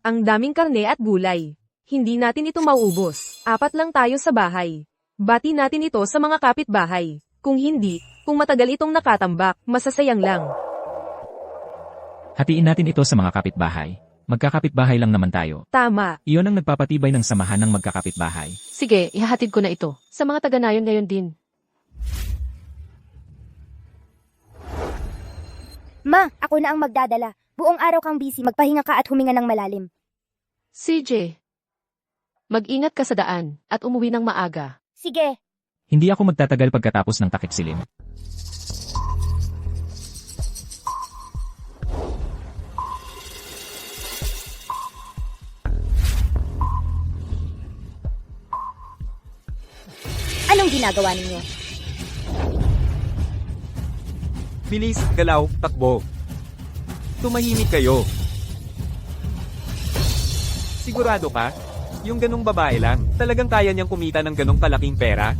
Ang daming karne at gulay. Hindi natin ito mauubos. 4 lang tayo sa bahay. Bati natin ito sa mga kapitbahay. Kung hindi, kung matagal itong nakatambak, masasayang lang. Hatiin natin ito sa mga kapitbahay. Magkakapitbahay lang naman tayo. Tama. Iyon ang nagpapatibay ng samahan ng magkakapitbahay. Sige, ihahatid ko na ito. Sa mga taga-nayon ngayon din. ma, ako na ang magdadala. Buong araw kang busy, magpahinga ka at huminga ng malalim. CJ, mag-ingat ka sa daan at umuwi ng maaga. Sige, Hindi ako magtatagal pagkatapos ng takip silim. anong ginagawa ninyo? Bilis, galaw, takbo. Tumahimik kayo. Sigurado ka? Yung ganong babae lang, talagang kaya niyang kumita ng ganong kalaking pera?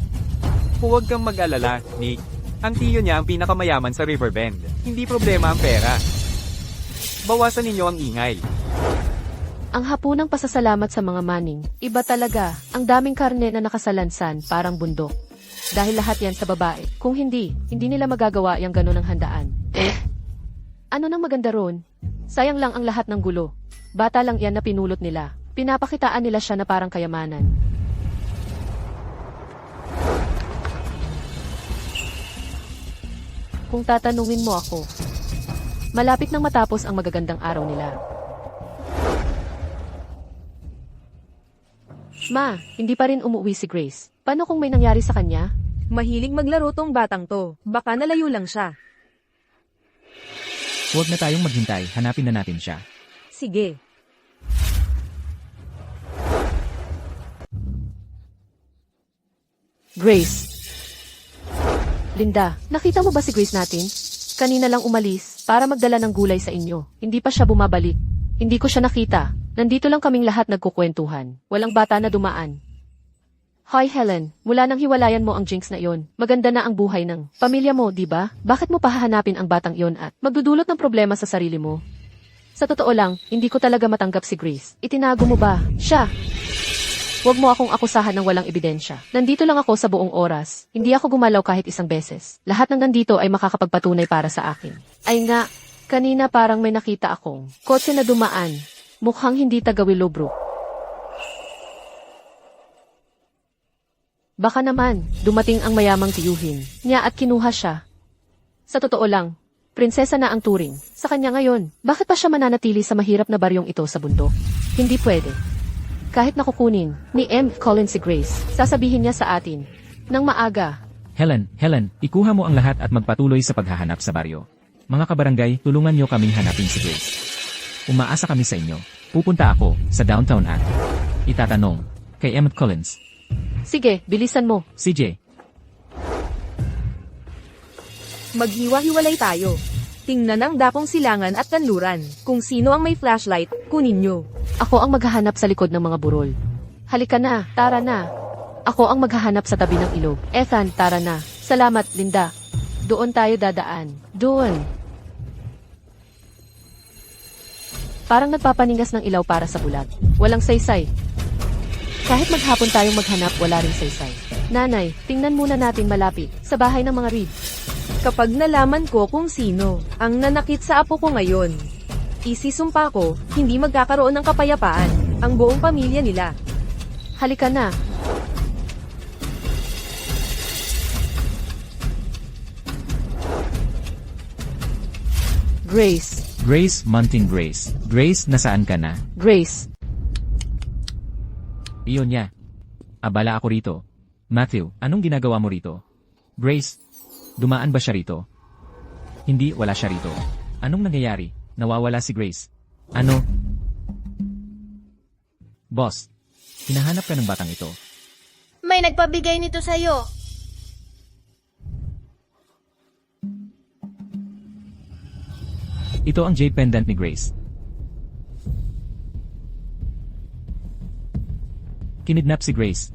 Huwag kang mag-alala, Nick. Ang tiyo niya ang pinakamayaman sa Riverbend. Hindi problema ang pera. Bawasan ninyo ang ingay. Ang hapunang pasasalamat sa mga maning. Iba talaga, ang daming karne na nakasalansan, parang bundok. Dahil lahat yan sa babae. Kung hindi nila magagawa yung ganun ang handaan. Ano nang maganda ron? Sayang lang ang lahat ng gulo. Bata lang yan na pinulot nila. Pinapakitaan nila siya na parang kayamanan. Kung tatanungin mo ako, malapit nang matapos ang magagandang araw nila. Ma, hindi pa rin umuwi si Grace. Paano kung may nangyari sa kanya? Mahilig maglaro tong batang to. Baka nalayo lang siya. Huwag na tayong maghintay, hanapin na natin siya. Sige. Grace. Linda, nakita mo ba si Grace natin? Kanina lang umalis para magdala ng gulay sa inyo. Hindi pa siya bumabalik. Hindi ko siya nakita. Nandito lang kaming lahat nagkukwentuhan. Walang bata na dumaan. Hi Helen, mula nang hiwalayan mo ang Jinx na iyon, maganda na ang buhay ng pamilya mo, di ba? Bakit mo pahahanapin ang batang iyon at magdudulot ng problema sa sarili mo? Sa totoo lang, hindi ko talaga matanggap si Grace. Itinago mo ba siya? Huwag mo akong akusahan ng walang ebidensya. Nandito lang ako sa buong oras. Hindi ako gumalaw kahit isang beses. Lahat ng nandito ay makakapagpatunay para sa akin. Ay nga, kanina parang may nakita akong kotse na dumaan. Mukhang hindi taga Willowbrook. Baka naman, dumating ang mayamang tiyuhin niya at kinuha siya. Sa totoo lang, prinsesa na ang turing. Sa kanya ngayon, bakit pa siya mananatili sa mahirap na baryong ito sa bundok? Hindi pwede. Kahit nakukunin ni M. Collins si Grace, sasabihin niya sa atin nang maaga. Helen, ikuha mo ang lahat at magpatuloy sa paghahanap sa baryo. Mga kabarangay, tulungan niyo kaming hanapin si Grace. Umaasa kami sa inyo. Pupunta ako sa downtown at itatanong kay M. Collins. Sige, bilisan mo. CJ, Maghiwa-hiwalay tayo. Tingnan ang dakong silangan at kanluran. Kung sino ang may flashlight, kunin nyo. Ako ang maghahanap sa likod ng mga burol. Halika na, tara na. Ako ang maghahanap sa tabi ng ilog. Ethan, tara na. Salamat, Linda. Doon tayo dadaan. Doon. Parang nagpapaningas ng ilaw para sa bulag. Walang saysay. Kahit maghapon tayong maghanap, wala ring saysay. Nanay, tingnan muna natin malapit sa bahay ng mga Reed. Kapag nalaman ko kung sino ang nanakit sa apo ko ngayon, isisumpa ko, hindi magkakaroon ng kapayapaan ang buong pamilya nila. Halika na. Grace, Mountain Grace. Grace, nasaan ka na? Grace. Iyon niya. Abala ako rito. Matthew, anong ginagawa mo rito? Grace, dumaan ba siya rito? Hindi, wala siya rito. Anong nangyayari? Nawawala si Grace. Ano? Boss, hinahanap ka ng batang ito. May nagpabigay nito sa'yo. Ito ang jade pendant ni Grace. Kinidnap si Grace.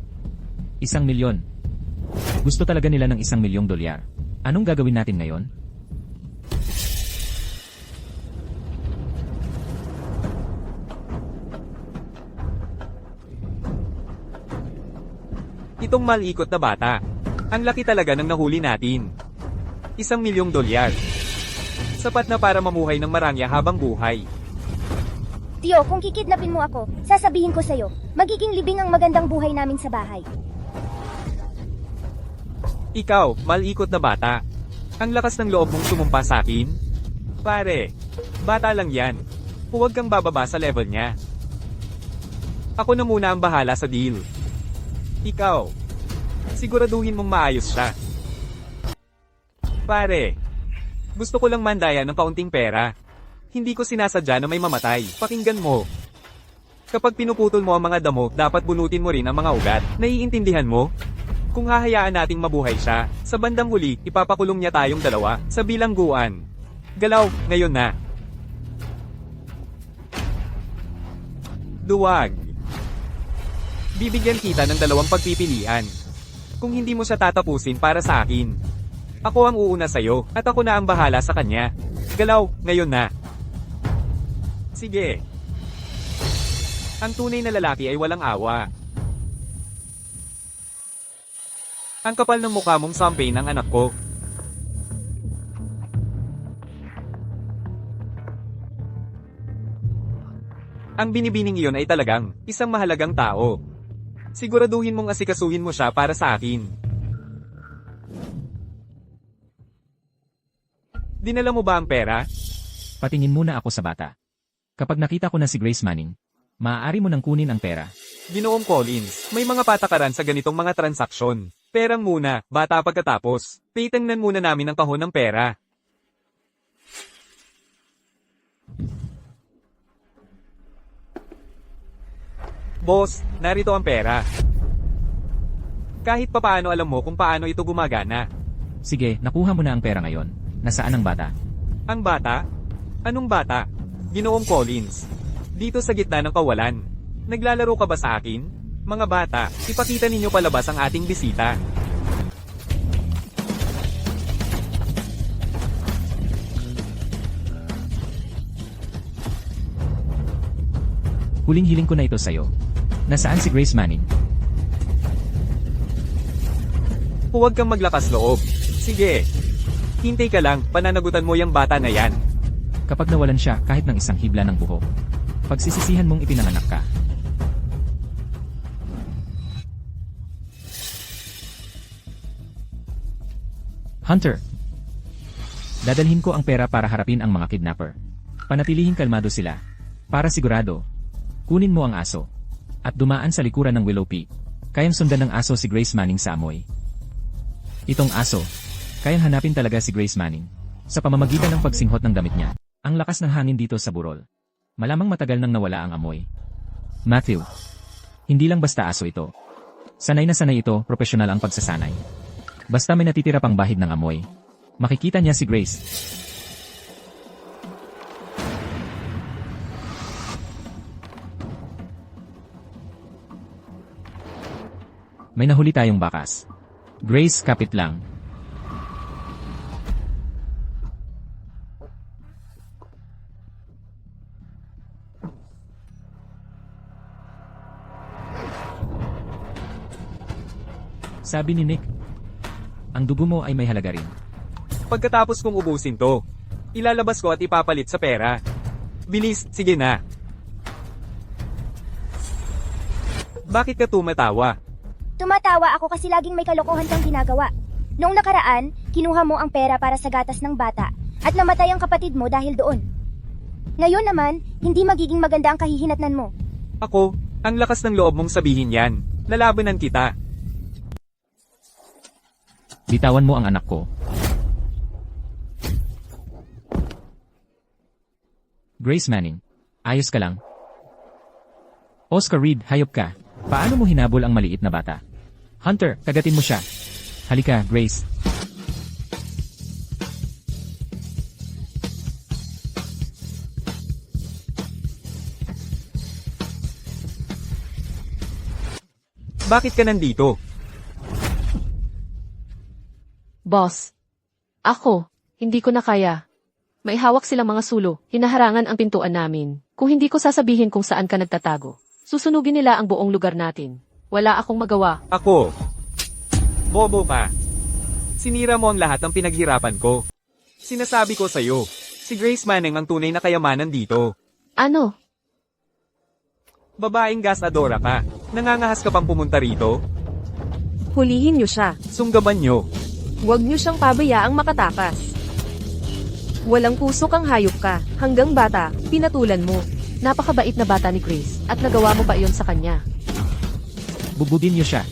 1,000,000. Gusto talaga nila ng 1,000,000 dolyar. Anong gagawin natin ngayon? Itong malikot na bata. Ang laki talaga ng nahuli natin. 1,000,000 dolyar. Sapat na para mamuhay ng marangya habang buhay. Tio, kung kikidnapin mo ako, sasabihin ko sa'yo, magiging libing ang magandang buhay namin sa bahay. Ikaw, malikot na bata. Ang lakas ng loob mong sumumpa sa akin? Pare, bata lang yan. Huwag kang bababa sa level niya. Ako na muna ang bahala sa deal. Ikaw, siguraduhin mong maayos siya. Pare, gusto ko lang mandaya ng kaunting pera. Hindi ko sinasadya na may mamatay. Pakinggan mo. Kapag pinuputol mo ang mga damo, dapat bunutin mo rin ang mga ugat. Naiintindihan mo? Kung hahayaan nating mabuhay siya, sa bandang huli, ipapakulong niya tayong dalawa sa bilangguan. Galaw, ngayon na. Duwag. Bibigyan kita ng 2 pagpipilian. Kung hindi mo siya tatapusin para sa akin, ako ang uuna sa'yo, at ako na ang bahala sa kanya. Galaw, ngayon na. Sige. Ang tunay na lalaki ay walang awa. Ang kapal ng mukha mong sampay ng anak ko. Ang binibining iyon ay talagang isang mahalagang tao. Siguraduhin mong asikasuhin mo siya para sa akin. Dinala mo ba ang pera? Patingin muna ako sa bata. Kapag nakita ko na si Grace Manning, maaari mo nang kunin ang pera. Ginoong Collins, may mga patakaran sa ganitong mga transaksyon. Perang muna, bata pagkatapos. Titingnan muna namin ang kahon ng pera. Boss, narito ang pera. Kahit papaano alam mo kung paano ito gumagana. Sige, nakuha mo na ang pera ngayon. Nasaan ang bata? Ang bata? Anong bata? Ginoong Collins. Dito sa gitna ng kawalan. Naglalaro ka ba sa akin? Mga bata, ipakita ninyo palabas ang ating bisita. Huling-hiling ko na ito sa'yo. Nasaan si Grace Manning? Huwag kang maglakas loob. Sige. Hintay ka lang, pananagutan mo yung bata na yan. Kapag nawalan siya kahit ng isang hibla ng buhok, pagsisisihan mong ipinanganak ka. Hunter, dadalhin ko ang pera para harapin ang mga kidnapper. Panatilihing kalmado sila. Para sigurado, kunin mo ang aso. At dumaan sa likuran ng Willow Peak. Kayang sundan ng aso si Grace Manning sa amoy. Itong aso, kayang hanapin talaga si Grace Manning. Sa pamamagitan ng pagsinghot ng damit niya. Ang lakas ng hangin dito sa burol. Malamang matagal nang nawala ang amoy. Matthew, hindi lang basta aso ito. Sanay na sanay ito, profesional ang pagsasanay. Basta may natitira pang bahid ng amoy. Makikita niya si Grace. May nahuli tayong bakas. Grace, kapit lang. Sabi ni Nick, ang dugo mo ay may halaga rin. Pagkatapos kong ubusin to, ilalabas ko at ipapalit sa pera. Bilis, sige na. Bakit ka tumatawa? Tumatawa ako kasi laging may kalokohan kang ginagawa. Noong nakaraan, kinuha mo ang pera para sa gatas ng bata at namatay ang kapatid mo dahil doon. Ngayon naman, hindi magiging maganda ang kahihinatnan mo. Ako, ang lakas ng loob mong sabihin yan. Lalabanan kita. Bitawan mo ang anak ko. Grace Manning, ayos ka lang? Oscar Reed, hayop ka. Paano mo hinabol ang maliit na bata? Hunter, kagatin mo siya. Halika, Grace. Bakit ka nandito? Boss. Ako, hindi ko na kaya. May hawak silang mga sulo, hinaharangan ang pintuan namin. Kung hindi ko sasabihin kung saan ka nagtatago, susunugin nila ang buong lugar natin. Wala akong magawa. Ako. Bobo ka. Sinira mo ang lahat ng pinaghirapan ko. Sinasabi ko sa'yo, si Grace Manning ang tunay na kayamanan dito. Ano? Babaeng gasadora ka. Nangangahas ka pang pumunta rito? Hulihin niyo siya. Sunggaban nyo. Huwag niyo siyang pabayaang makatakas. Walang puso kang hayop ka. Hanggang bata, pinatulan mo. Napakabait na bata ni Grace, at nagawa mo pa iyon sa kanya. Bubugin niyo siya.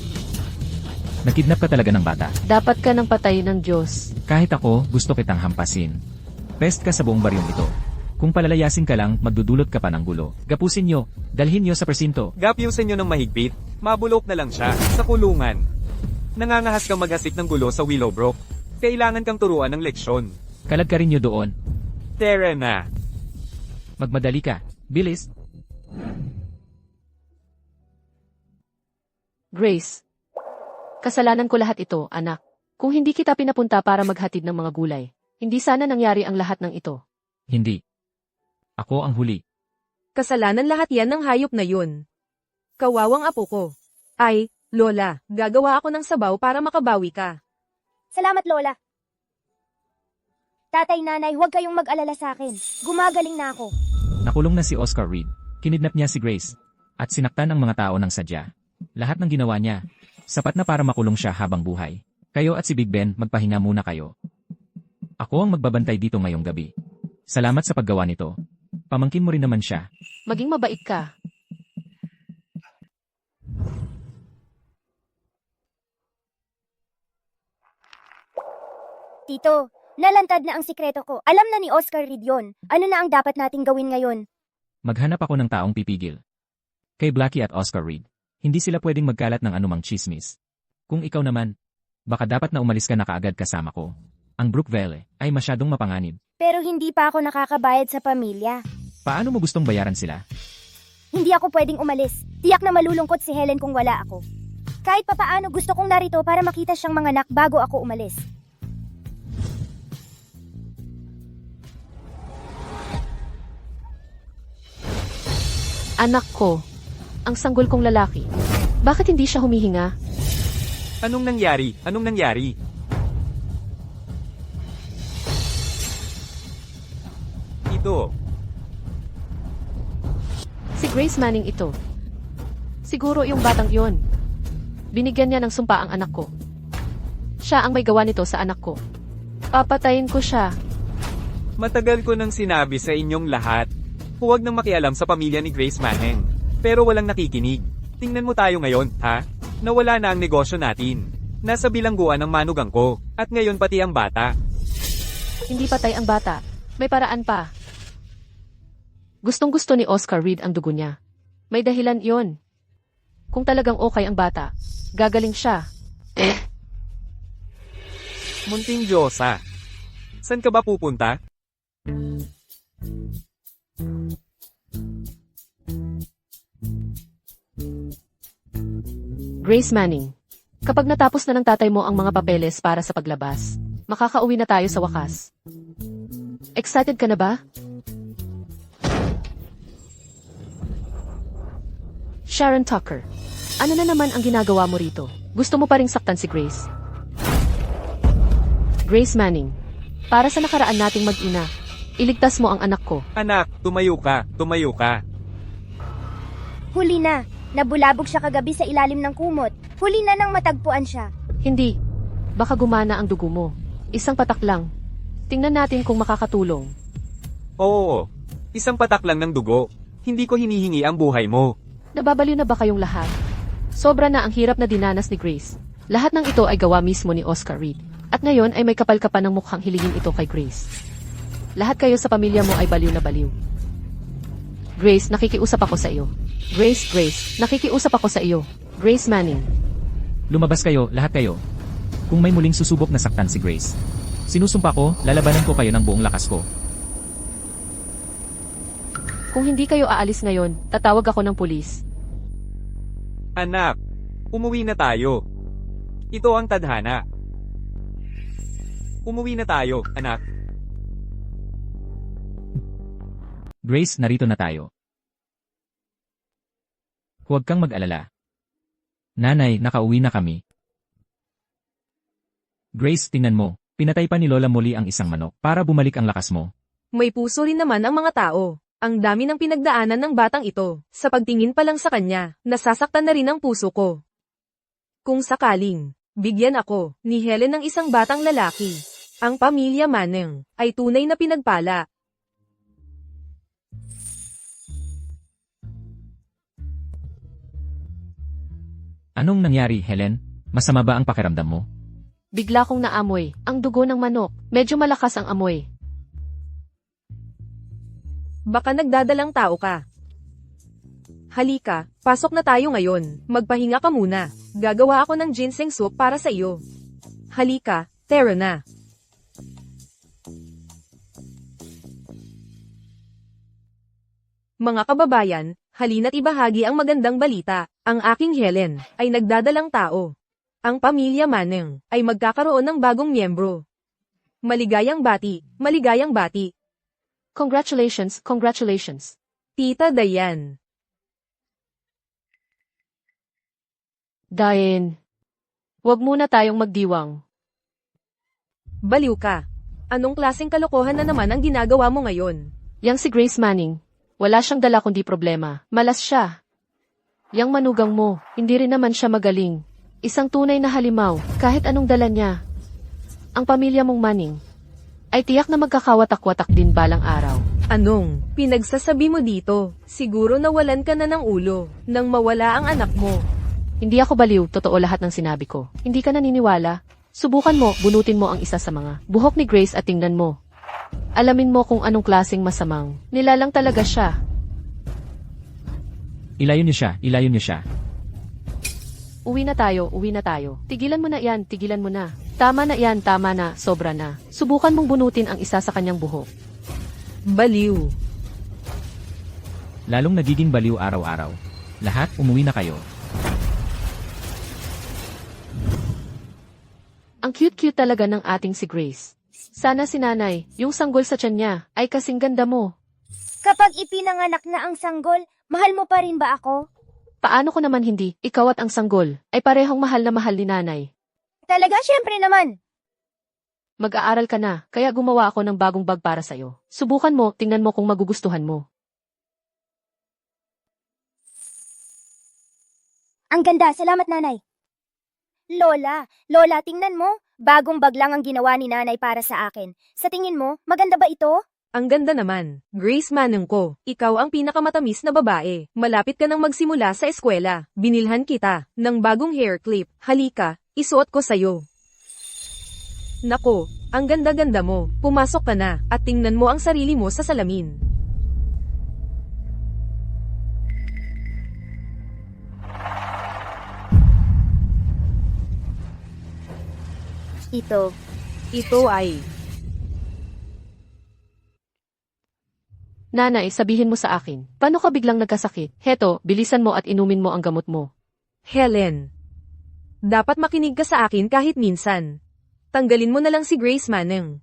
Nakidnap ka talaga ng bata. Dapat ka ng patay ng Diyos. Kahit ako, gusto kitang hampasin. Pest ka sa buong baryong ito. Kung palalayasin ka lang, magdudulot ka pa ng gulo. Gapusin niyo, dalhin niyo sa presinto. Gapyusin nyo ng mahigpit, mabulok na lang siya, sa kulungan. Nangangahas kang maghasik ng gulo sa Willowbrook. Kailangan kang turuan ng leksyon. Kalad ka rin niyo doon. Tara na. Magmadali ka. Bilis. Grace. Kasalanan ko lahat ito, anak. Kung hindi kita pinapunta para maghatid ng mga gulay, hindi sana nangyari ang lahat ng ito. Hindi. Ako ang huli. Kasalanan lahat yan ng hayop na yun. Kawawang apo ko. Ay, Lola, gagawa ako ng sabaw para makabawi ka. Salamat, Lola. Tatay, nanay, huwag kayong mag-alala sa akin. Gumagaling na ako. Nakulong na si Oscar Reed. Kinidnap niya si Grace. At sinaktan ang mga tao ng sadya. Lahat ng ginawa niya, sapat na para makulong siya habang buhay. Kayo at si Big Ben, magpahinga muna kayo. Ako ang magbabantay dito ngayong gabi. Salamat sa paggawa nito. Pamangkin mo rin naman siya. Maging mabait ka. Tito, nalantad na ang sikreto ko. Alam na ni Oscar Reed yun. Ano na ang dapat nating gawin ngayon? Maghanap ako ng taong pipigil. Kay Blackie at Oscar Reed, hindi sila pwedeng magkalat ng anumang chismis. Kung ikaw naman, baka dapat na umalis ka na kaagad kasama ko. Ang Brookville ay masyadong mapanganib. Pero hindi pa ako nakakabayad sa pamilya. Paano mo gustong bayaran sila? Hindi ako pwedeng umalis. Tiyak na malulungkot si Helen kung wala ako. Kahit papaano gusto kong narito para makita siyang mga anak bago ako umalis. Anak ko, ang sanggol kong lalaki. Bakit hindi siya humihinga? Anong nangyari? Anong nangyari? Ito. Si Grace Manning ito. Siguro yung batang yon. Binigyan niya ng sumpa ang anak ko. Siya ang may gawa nito sa anak ko. Papatayin ko siya. Matagal ko nang sinabi sa inyong lahat. Huwag nang makialam sa pamilya ni Grace Manning. Pero walang nakikinig. Tingnan mo tayo ngayon, ha? Nawala na ang negosyo natin. Nasa bilangguan ng manugang ko. At ngayon pati ang bata. Hindi patay ang bata. May paraan pa. Gustong-gusto ni Oscar Reed ang dugo niya. May dahilan yon. Kung talagang okay ang bata, gagaling siya. Munting Diyosa. San ka ba pupunta? Grace Manning, kapag natapos na ng tatay mo ang mga papeles para sa paglabas, makakauwi na tayo sa wakas. Excited ka na ba? Sharon Tucker, ano na naman ang ginagawa mo rito? Gusto mo pa ring saktan si Grace? Grace Manning, para sa nakaraan nating mag-ina, iligtas mo ang anak ko. Anak, tumayo ka. Tumayo ka. Huli na. Nabulabog siya kagabi sa ilalim ng kumot. Huli na nang matagpuan siya. Hindi. Baka gumana ang dugo mo. Isang patak lang. Tingnan natin kung makakatulong. Oo. Isang patak lang ng dugo. Hindi ko hinihingi ang buhay mo. Nababaliw na ba kayong lahat? Sobra na ang hirap na dinanas ni Grace. Lahat ng ito ay gawa mismo ni Oscar Reed. At ngayon ay may kapal ka pa ng mukhang hilingin ito kay Grace. Lahat kayo sa pamilya mo ay baliw na baliw. Grace, nakikiusap ako sa iyo. Grace, nakikiusap ako sa iyo. Grace Manning. Lumabas kayo, lahat kayo. Kung may muling susubok na saktan si Grace, sinusumpa ko, lalabanan ko kayo ng buong lakas ko. Kung hindi kayo aalis ngayon, tatawag ako ng pulis. Anak, umuwi na tayo. Ito ang tadhana. Umuwi na tayo, anak. Grace, narito na tayo. Huwag kang mag-alala. Nanay, nakauwi na kami. Grace, tingnan mo. Pinatay pa ni Lola muli ang isang manok para bumalik ang lakas mo. May puso rin naman ang mga tao. Ang dami ng pinagdaanan ng batang ito. Sa pagtingin pa lang sa kanya, nasasaktan na rin ang puso ko. Kung sakaling, bigyan ako ni Helen ng isang batang lalaki. Ang pamilya Manning ay tunay na pinagpala. Anong nangyari, Helen? Masama ba ang pakiramdam mo? Bigla kong naamoy ang dugo ng manok. Medyo malakas ang amoy. Baka nagdadalang tao ka. Halika, pasok na tayo ngayon. Magpahinga ka muna. Gagawa ako ng ginseng soup para sa iyo. Halika, tara na. Mga kababayan, halina't ibahagi ang magandang balita. Ang aking Helen ay nagdadalang tao. Ang pamilya Manning ay magkakaroon ng bagong miyembro. Maligayang bati, maligayang bati. Congratulations, congratulations. Tita Dayan. Diane, wag muna tayong magdiwang. Baliw ka. Anong klaseng kalokohan na naman ang ginagawa mo ngayon? Yang si Grace Manning, wala siyang dala kundi problema. Malas siya. Yang manugang mo, hindi rin naman siya magaling. Isang tunay na halimaw, kahit anong dala niya. Ang pamilya mong Manning, ay tiyak na magkakawatak-watak din balang araw. Anong pinagsasabi mo dito? Siguro nawalan ka na ng ulo nang mawala ang anak mo. Hindi ako baliw, totoo lahat ng sinabi ko. Hindi ka naniniwala? Subukan mo, bunutin mo ang isa sa mga buhok ni Grace at tingnan mo. Alamin mo kung anong klaseng masamang nilalang talaga siya. Ilayo niyo siya, ilayo niyo siya. Uwi na tayo, uwi na tayo. Tigilan mo na yan, tigilan mo na. Tama na yan, tama na, sobra na. Subukan mong bunutin ang isa sa kanyang buhok. Baliw. Lalong nagiging baliw araw-araw. Lahat, umuwi na kayo. Ang cute-cute talaga ng ating si Grace. Sana si nanay, yung sanggol sa tiyan niya, ay kasing ganda mo. Kapag ipinanganak na ang sanggol, mahal mo pa rin ba ako? Paano ko naman hindi, ikaw at ang sanggol, ay parehong mahal na mahal ni nanay. Talaga, syempre naman. Mag-aaral ka na, kaya gumawa ako ng bagong bag para sa'yo. Subukan mo, tingnan mo kung magugustuhan mo. Ang ganda, salamat nanay. Lola, tingnan mo. Bagong bag lang ang ginawa ni nanay para sa akin. Sa tingin mo, maganda ba ito? Ang ganda naman. Grace Manning ko, ikaw ang pinakamatamis na babae. Malapit ka nang magsimula sa eskwela. Binilhan kita ng bagong hair clip. Halika, isuot ko sa'yo. Nako, ang ganda-ganda mo. Pumasok ka na at tingnan mo ang sarili mo sa salamin. Ito ay Nanay, sabihin mo sa akin, paano ka biglang nagkasakit? Heto, bilisan mo at inumin mo ang gamot mo. Helen. Dapat makinig ka sa akin kahit minsan. Tanggalin mo na lang si Grace Manning.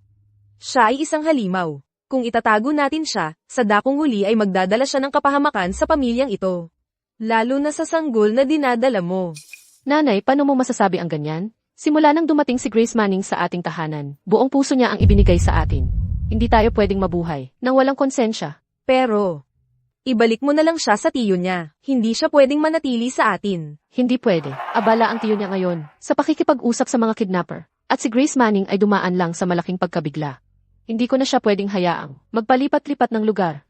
Siya ay isang halimaw. Kung itatago natin siya, sa dakong huli ay magdadala siya ng kapahamakan sa pamilyang ito. Lalo na sa sanggol na dinadala mo. Nanay, paano mo masasabi ang ganyan? Simula nang dumating si Grace Manning sa ating tahanan, buong puso niya ang ibinigay sa atin. Hindi tayo pwedeng mabuhay nang walang konsensya. Pero, ibalik mo na lang siya sa tiyo niya. Hindi siya pwedeng manatili sa atin. Hindi pwede. Abala ang tiyo niya ngayon sa pakikipag-usap sa mga kidnapper. At si Grace Manning ay dumaan lang sa malaking pagkabigla. Hindi ko na siya pwedeng hayaang magpalipat-lipat ng lugar.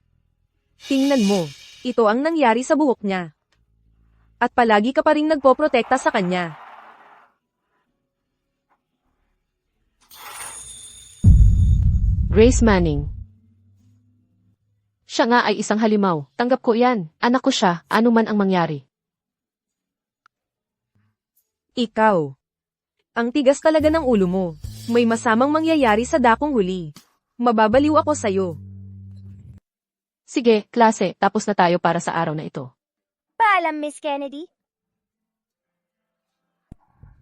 Tingnan mo, ito ang nangyari sa buhok niya. At palagi ka pa ring nagpoprotekta sa kanya. Grace Manning. Siya nga ay isang halimaw. Tanggap ko yan. Anak ko siya, ano man ang mangyari. Ikaw. Ang tigas talaga ng ulo mo. May masamang mangyayari sa dakong huli. Mababaliw ako sa'yo. Sige, klase, tapos na tayo para sa araw na ito. Paalam, Miss Kennedy.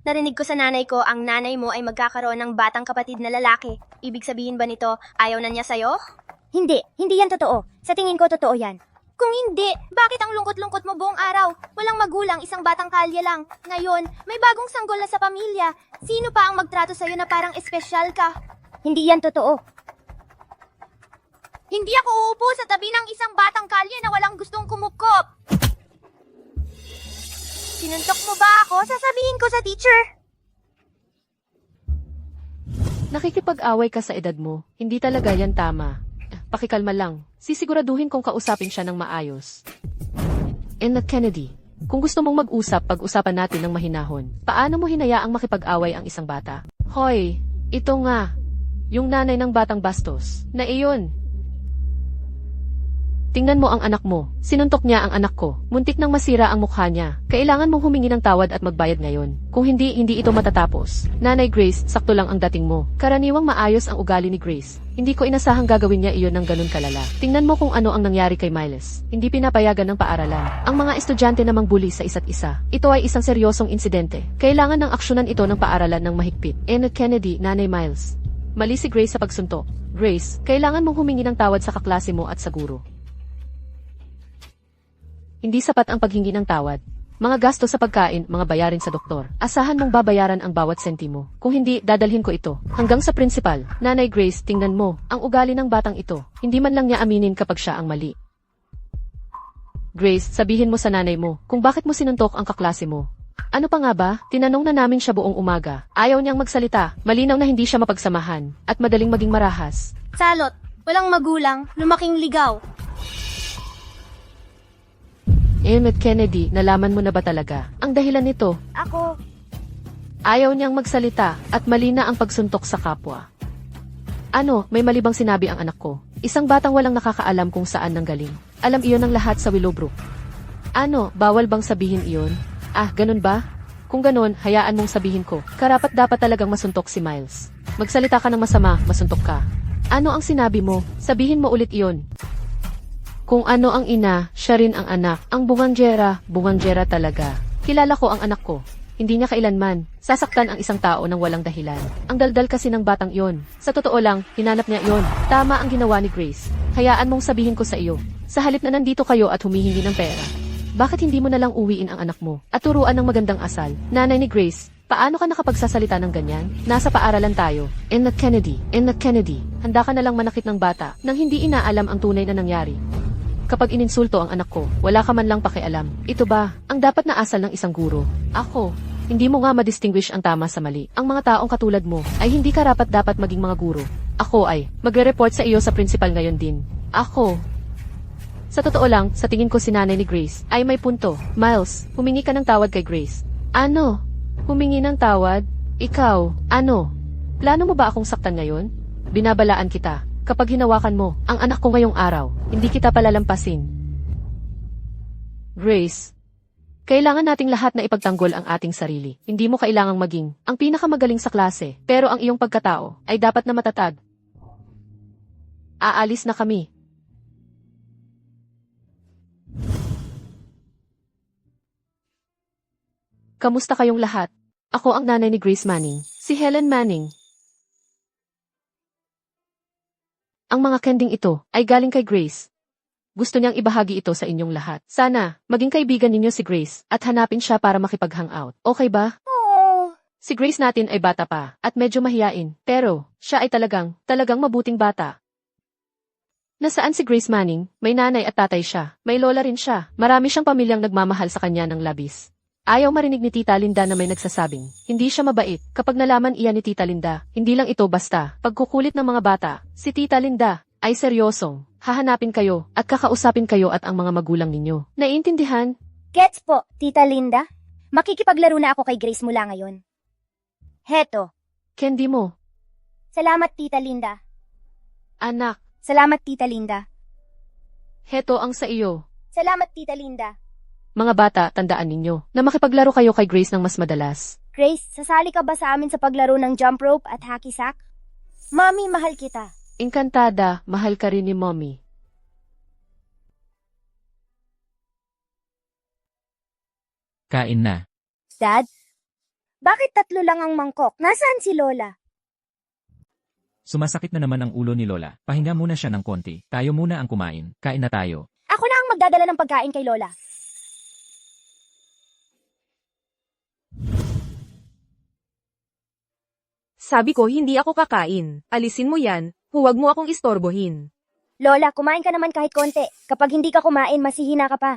Narinig ko sa nanay ko, ang nanay mo ay magkakaroon ng batang kapatid na lalaki. Ibig sabihin ba nito, ayaw na niya sa'yo? Hindi yan totoo. Sa tingin ko totoo yan. Kung hindi, bakit ang lungkot-lungkot mo buong araw? Walang magulang, isang batang kalye lang. Ngayon, may bagong sanggol na sa pamilya. Sino pa ang magtrato sa'yo na parang espesyal ka? Hindi yan totoo. Hindi ako uupo sa tabi ng isang batang kalye na walang gustong kumukop. Sinuntok mo ba ako? Sasabihin ko sa teacher. Nakikipag-away ka sa edad mo. Hindi talaga yan tama. Pakikalma lang. Sisiguraduhin kong kausapin siya ng maayos. Enna Kennedy, kung gusto mong mag-usap, pag-usapan natin ng mahinahon. Paano mo hinayaang makipag-away ang isang bata? Hoy, ito nga. Yung nanay ng batang bastos. Na iyon. Tingnan mo ang anak mo. Sinuntok niya ang anak ko. Muntik nang masira ang mukha niya. Kailangan mong humingi ng tawad at magbayad ngayon. Kung hindi ito matatapos. Nanay Grace, sakto lang ang dating mo. Karaniwang maayos ang ugali ni Grace. Hindi ko inasahang gagawin niya iyon ng ganun kalala. Tingnan mo kung ano ang nangyari kay Miles. Hindi pinapayagan ng paaralan. Ang mga estudyante namang bully sa isa't isa. Ito ay isang seryosong insidente. Kailangan ng aksyonan ito ng paaralan ng mahigpit. Enna Kennedy, Nanay Miles. Mali si Grace sa pagsuntok. Grace, kailangan mong humingi ng tawad sa kaklase mo at sa guro. Hindi sapat ang paghingi ng tawad. Mga gasto sa pagkain, mga bayarin sa doktor. Asahan mong babayaran ang bawat sentimo. Kung hindi, dadalhin ko ito. Hanggang sa principal. Nanay Grace, tingnan mo. Ang ugali ng batang ito. Hindi man lang niya aminin kapag siya ang mali. Grace, sabihin mo sa nanay mo kung bakit mo sinuntok ang kaklase mo. Ano pa nga ba? Tinanong na namin siya buong umaga. Ayaw niyang magsalita. Malinaw na hindi siya mapagsamahan. At madaling maging marahas. Salot, walang magulang, lumaking ligaw. Emmett Kennedy, nalaman mo na ba talaga ang dahilan nito? Ako, Ayaw niyang magsalita at mali na ang pagsuntok sa kapwa. Ano, may mali bang sinabi ang anak ko? Isang batang walang nakakaalam kung saan nanggaling. Alam iyon ng lahat sa Willowbrook. Ano, bawal bang sabihin iyon? Ah, ganun ba? Kung ganun, hayaan mong sabihin ko. Karapat dapat talagang masuntok si Miles. Magsalita ka ng masama, masuntok ka. Ano ang sinabi mo? Sabihin mo ulit iyon. Kung ano ang ina, siya rin ang anak. Ang bungangyera talaga. Kilala ko ang anak ko. Hindi niya kailanman sasaktan ang isang tao ng walang dahilan. Ang daldal kasi ng batang iyon. Sa totoo lang, hinanap niya iyon. Tama ang ginawa ni Grace. Hayaan mong sabihin ko sa iyo. Sa halip na nandito kayo at humihingi ng pera, bakit hindi mo na lang uwiin ang anak mo at turuan ng magandang asal? Nanay ni Grace, paano ka nakapagsasalita ng ganyan? Nasa paaralan tayo. Emmett Kennedy, handa ka na lang manakit ng bata nang hindi inaalam ang tunay na nangyari. Kapag ininsulto ang anak ko, wala ka man lang pakialam. Ito ba ang dapat na asal ng isang guro? Ako, hindi mo nga ma-distinguish ang tama sa mali. Ang mga taong katulad mo ay hindi karapat-dapat maging mga guro. Ako ay magre-report sa iyo sa principal ngayon din. Ako. Sa totoo lang, sa tingin ko si nanay ni Grace ay may punto. Miles, humingi ka ng tawad kay Grace. Ano? Humingi ng tawad? Ikaw, ano? Plano mo ba akong saktan ngayon? Binabalaan kita. Kapag hinawakan mo ang anak ko ngayong araw, hindi kita palalampasin. Grace, kailangan nating lahat na ipagtanggol ang ating sarili. Hindi mo kailangang maging ang pinakamagaling sa klase, pero ang iyong pagkatao ay dapat na matatag. Aalis na kami. Kamusta kayong lahat? Ako ang nanay ni Grace Manning, si Helen Manning. Ang mga kending ito ay galing kay Grace. Gusto niyang ibahagi ito sa inyong lahat. Sana, maging kaibigan ninyo si Grace at hanapin siya para makipag-hangout. Okay ba? oh, Si Grace natin ay bata pa at medyo mahiyain. Pero, siya ay talagang mabuting bata. Nasaan si Grace Manning? May nanay at tatay siya. May lola rin siya. Marami siyang pamilyang nagmamahal sa kanya ng labis. Ayaw marinig ni Tita Linda na may nagsasabing, hindi siya mabait. Kapag nalaman iyan ni Tita Linda, hindi lang ito basta pagkukulit ng mga bata. Si Tita Linda ay seryosong hahanapin kayo at kakausapin kayo at ang mga magulang ninyo. Naiintindihan? gets po, Tita Linda. Makikipaglaro na ako kay Grace mula ngayon. Heto. Candy mo, Salamat, Tita Linda. anak, Salamat, Tita Linda. heto ang sa iyo. Salamat, Tita Linda. Mga bata, tandaan ninyo na makipaglaro kayo kay Grace ng mas madalas. Grace, sasali ka ba sa amin sa paglaro ng jump rope at hacky sack? Mami, mahal kita. Encantada, mahal ka rin ni Mommy. Kain na. Dad? Bakit 3 lang ang mangkok? Nasaan si Lola? Sumasakit na naman ang ulo ni Lola. Pahinga muna siya ng konti. Tayo muna ang kumain. Kain na tayo. Ako na ang magdadala ng pagkain kay Lola. Sabi ko hindi ako kakain. Alisin mo yan, huwag mo akong istorbohin. Lola, kumain ka naman kahit konti. Kapag hindi ka kumain, masihina ka pa.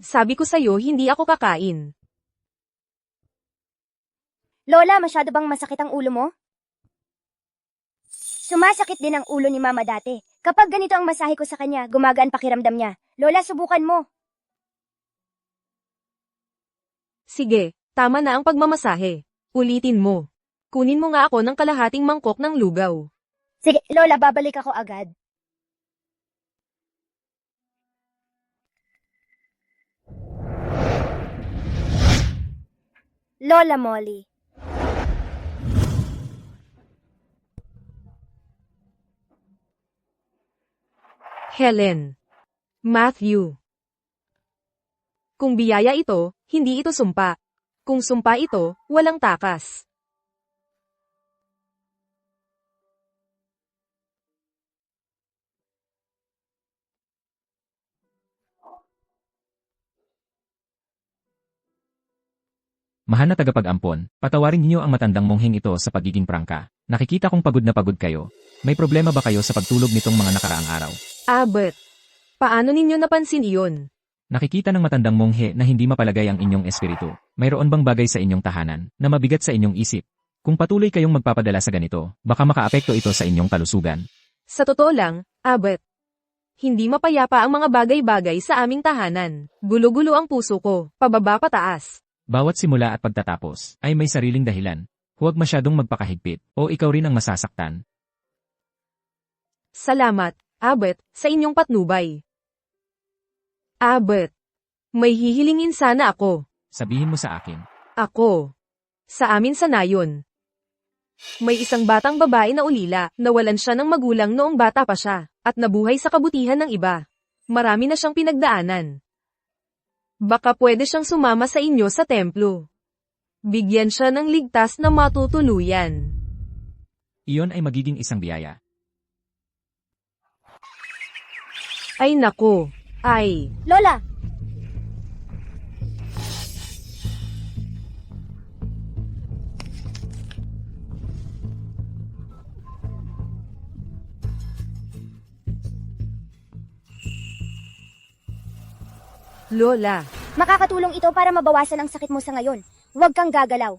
Sabi ko sa'yo hindi ako kakain. Lola, masyado bang masakit ang ulo mo? Sumasakit din ang ulo ni Mama dati. Kapag ganito ang masahe ko sa kanya, gumagaan pakiramdam niya. Lola, subukan mo. Sige, tama na ang pagmamasahe. Ulitin mo. Kunin mo nga ako ng kalahating mangkok ng lugaw. Sige, Lola, babalik ako agad. Lola Molly. Helen. Matthew. Kung biyaya ito, hindi ito sumpa. Kung sumpa ito, walang takas. Mahal na tagapag-ampon, patawarin niyo ang matandang mongheng ito sa pagiging prangka. Nakikita kong pagod na pagod kayo. May problema ba kayo sa pagtulog nitong mga nakaraang araw? Abbot, paano ninyo napansin iyon? Nakikita ng matandang monghe na hindi mapalagay ang inyong espiritu. Mayroon bang bagay sa inyong tahanan na mabigat sa inyong isip? Kung patuloy kayong magpapadala sa ganito, baka makaapekto ito sa inyong kalusugan. Sa totoo lang, Abbot, hindi mapayapa ang mga bagay-bagay sa aming tahanan. Gulo-gulo ang puso ko, pababa pataas. Bawat simula at pagtatapos ay may sariling dahilan. Huwag masyadong magpakahigpit o ikaw rin ang masasaktan. Salamat, Abbot, sa inyong patnubay. Abbot, may hihilingin sana ako. Sabihin mo sa akin. Ako. Sa amin sa nayon. May isang batang babae na ulila, nawalan siya ng magulang noong bata pa siya, at nabuhay sa kabutihan ng iba. Marami na siyang pinagdaanan. Baka pwede siyang sumama sa inyo sa templo. Bigyan siya ng ligtas na matutuluyan. Iyon ay magiging isang biyaya. Ay nako, ay. Lola! Lola, Makakatulong ito para mabawasan ang sakit mo sa ngayon. Huwag kang gagalaw.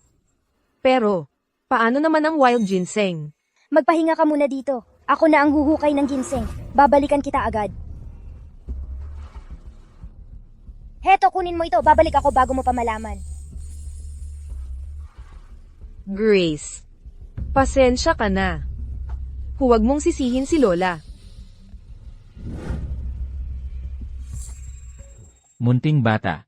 pero, paano naman ang wild ginseng? Magpahinga ka muna dito. Ako na ang huhukay ng ginseng. Babalikan kita agad. Heto, kunin mo ito. Babalik ako bago mo pa malaman. Grace, pasensya ka na. Huwag mong sisihin si Lola. Munting bata.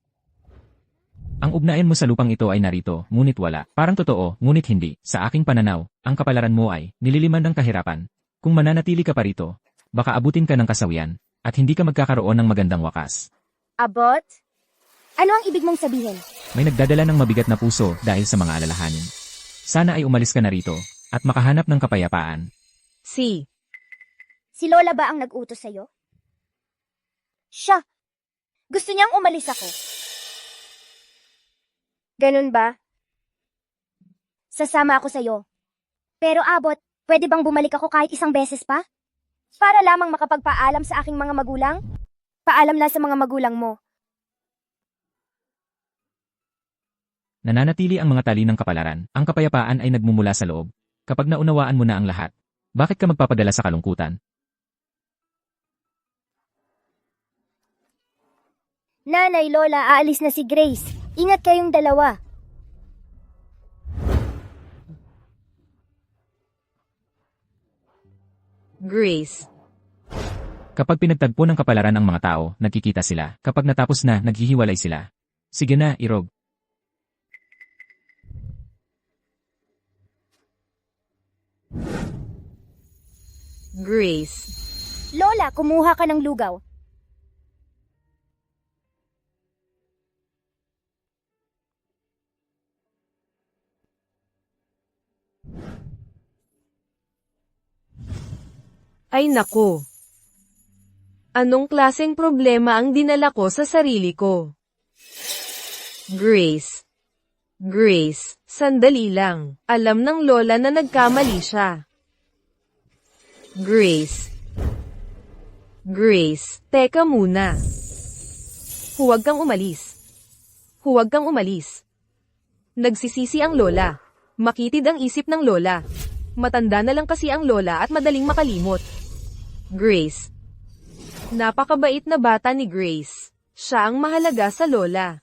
Ang ugnayan mo sa lupang ito ay narito, ngunit wala. Parang totoo, ngunit hindi. Sa aking pananaw, ang kapalaran mo ay nililiman ng kahirapan. Kung mananatili ka pa rito, baka abutin ka ng kasawian, at hindi ka magkakaroon ng magandang wakas. Abot? Ano ang ibig mong sabihin? May nagdadala ng mabigat na puso dahil sa mga alalahanin. Sana ay umalis ka na rito, at makahanap ng kapayapaan. Si Si Lola ba ang nag-utos sa'yo? Siya! Gusto niyang umalis ako. Ganun ba? Sasama ako sa'yo. Pero Abot, pwede bang bumalik ako kahit isang beses pa? Para lamang makapagpaalam sa aking mga magulang? Paalam na sa mga magulang mo. Nananatili ang mga tali ng kapalaran. Ang kapayapaan ay nagmumula sa loob. Kapag naunawaan mo na ang lahat, bakit ka magpapadala sa kalungkutan? Nanay, Lola, aalis na si Grace. Ingat kayong dalawa. Grace, Kapag pinagtagpo ng kapalaran ang mga tao, nagkikita sila. Kapag natapos na, naghihiwalay sila. Sige na, Irog. Grace, Lola, kumuha ka ng lugaw. ay nako. Anong klaseng problema ang dinala ko sa sarili ko? Grace. Grace, sandali lang. Alam ng lola na nagkamali siya. Grace. Grace, teka muna. Huwag kang umalis. Huwag kang umalis. Nagsisisi ang lola. Makitid ang isip ng lola. Matanda na lang kasi ang lola at madaling makalimot. Grace. Napakabait na bata ni Grace. Siya ang mahalaga sa lola.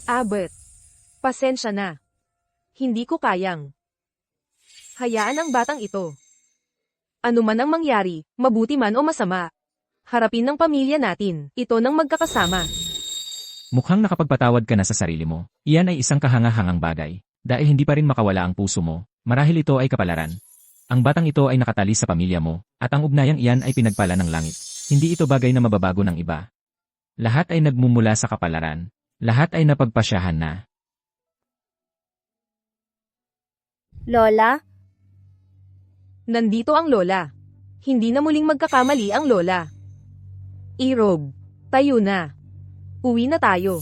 Abbot. Pasensya na. Hindi ko kayang. Hayaan ang batang ito. Ano man ang mangyari, mabuti man o masama. Harapin ng pamilya natin, ito nang magkakasama. Mukhang nakapagpatawad ka na sa sarili mo. Iyan ay isang kahangahangang bagay. Dahil hindi pa rin makawala ang puso mo, marahil ito ay kapalaran. Ang batang ito ay nakatali sa pamilya mo, at ang ugnayang iyan ay pinagpala ng langit. Hindi ito bagay na mababago ng iba. Lahat ay nagmumula sa kapalaran. Lahat ay napagpasyahan na. Lola? Nandito ang lola. Hindi na muling magkakamali ang lola. Irog, tayo na. Uwi na tayo.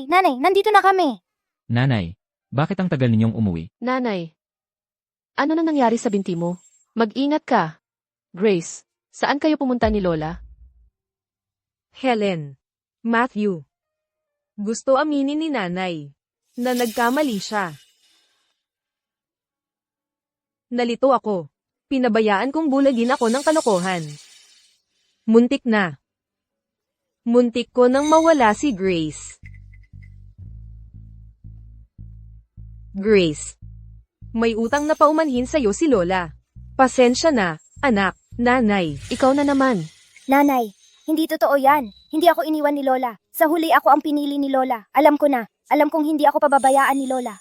nanay, nandito na kami. Nanay, bakit ang tagal ninyong umuwi? Nanay, ano nang nangyari sa binti mo? Mag-ingat ka. Grace, saan kayo pumunta ni Lola? Helen. Matthew. Gusto aminin ni nanay na nagkamali siya. Nalito ako. Pinabayaan kong bulagin ako ng kalokohan. Muntik na. Muntik ko nang mawala si Grace. Grace. May utang na paumanhin sa'yo si Lola. Pasensya na, anak, nanay. Ikaw na naman. Nanay, hindi totoo yan. Hindi ako iniwan ni Lola. Sa huli ako ang pinili ni Lola. Alam ko na. Alam kong hindi ako pababayaan ni Lola.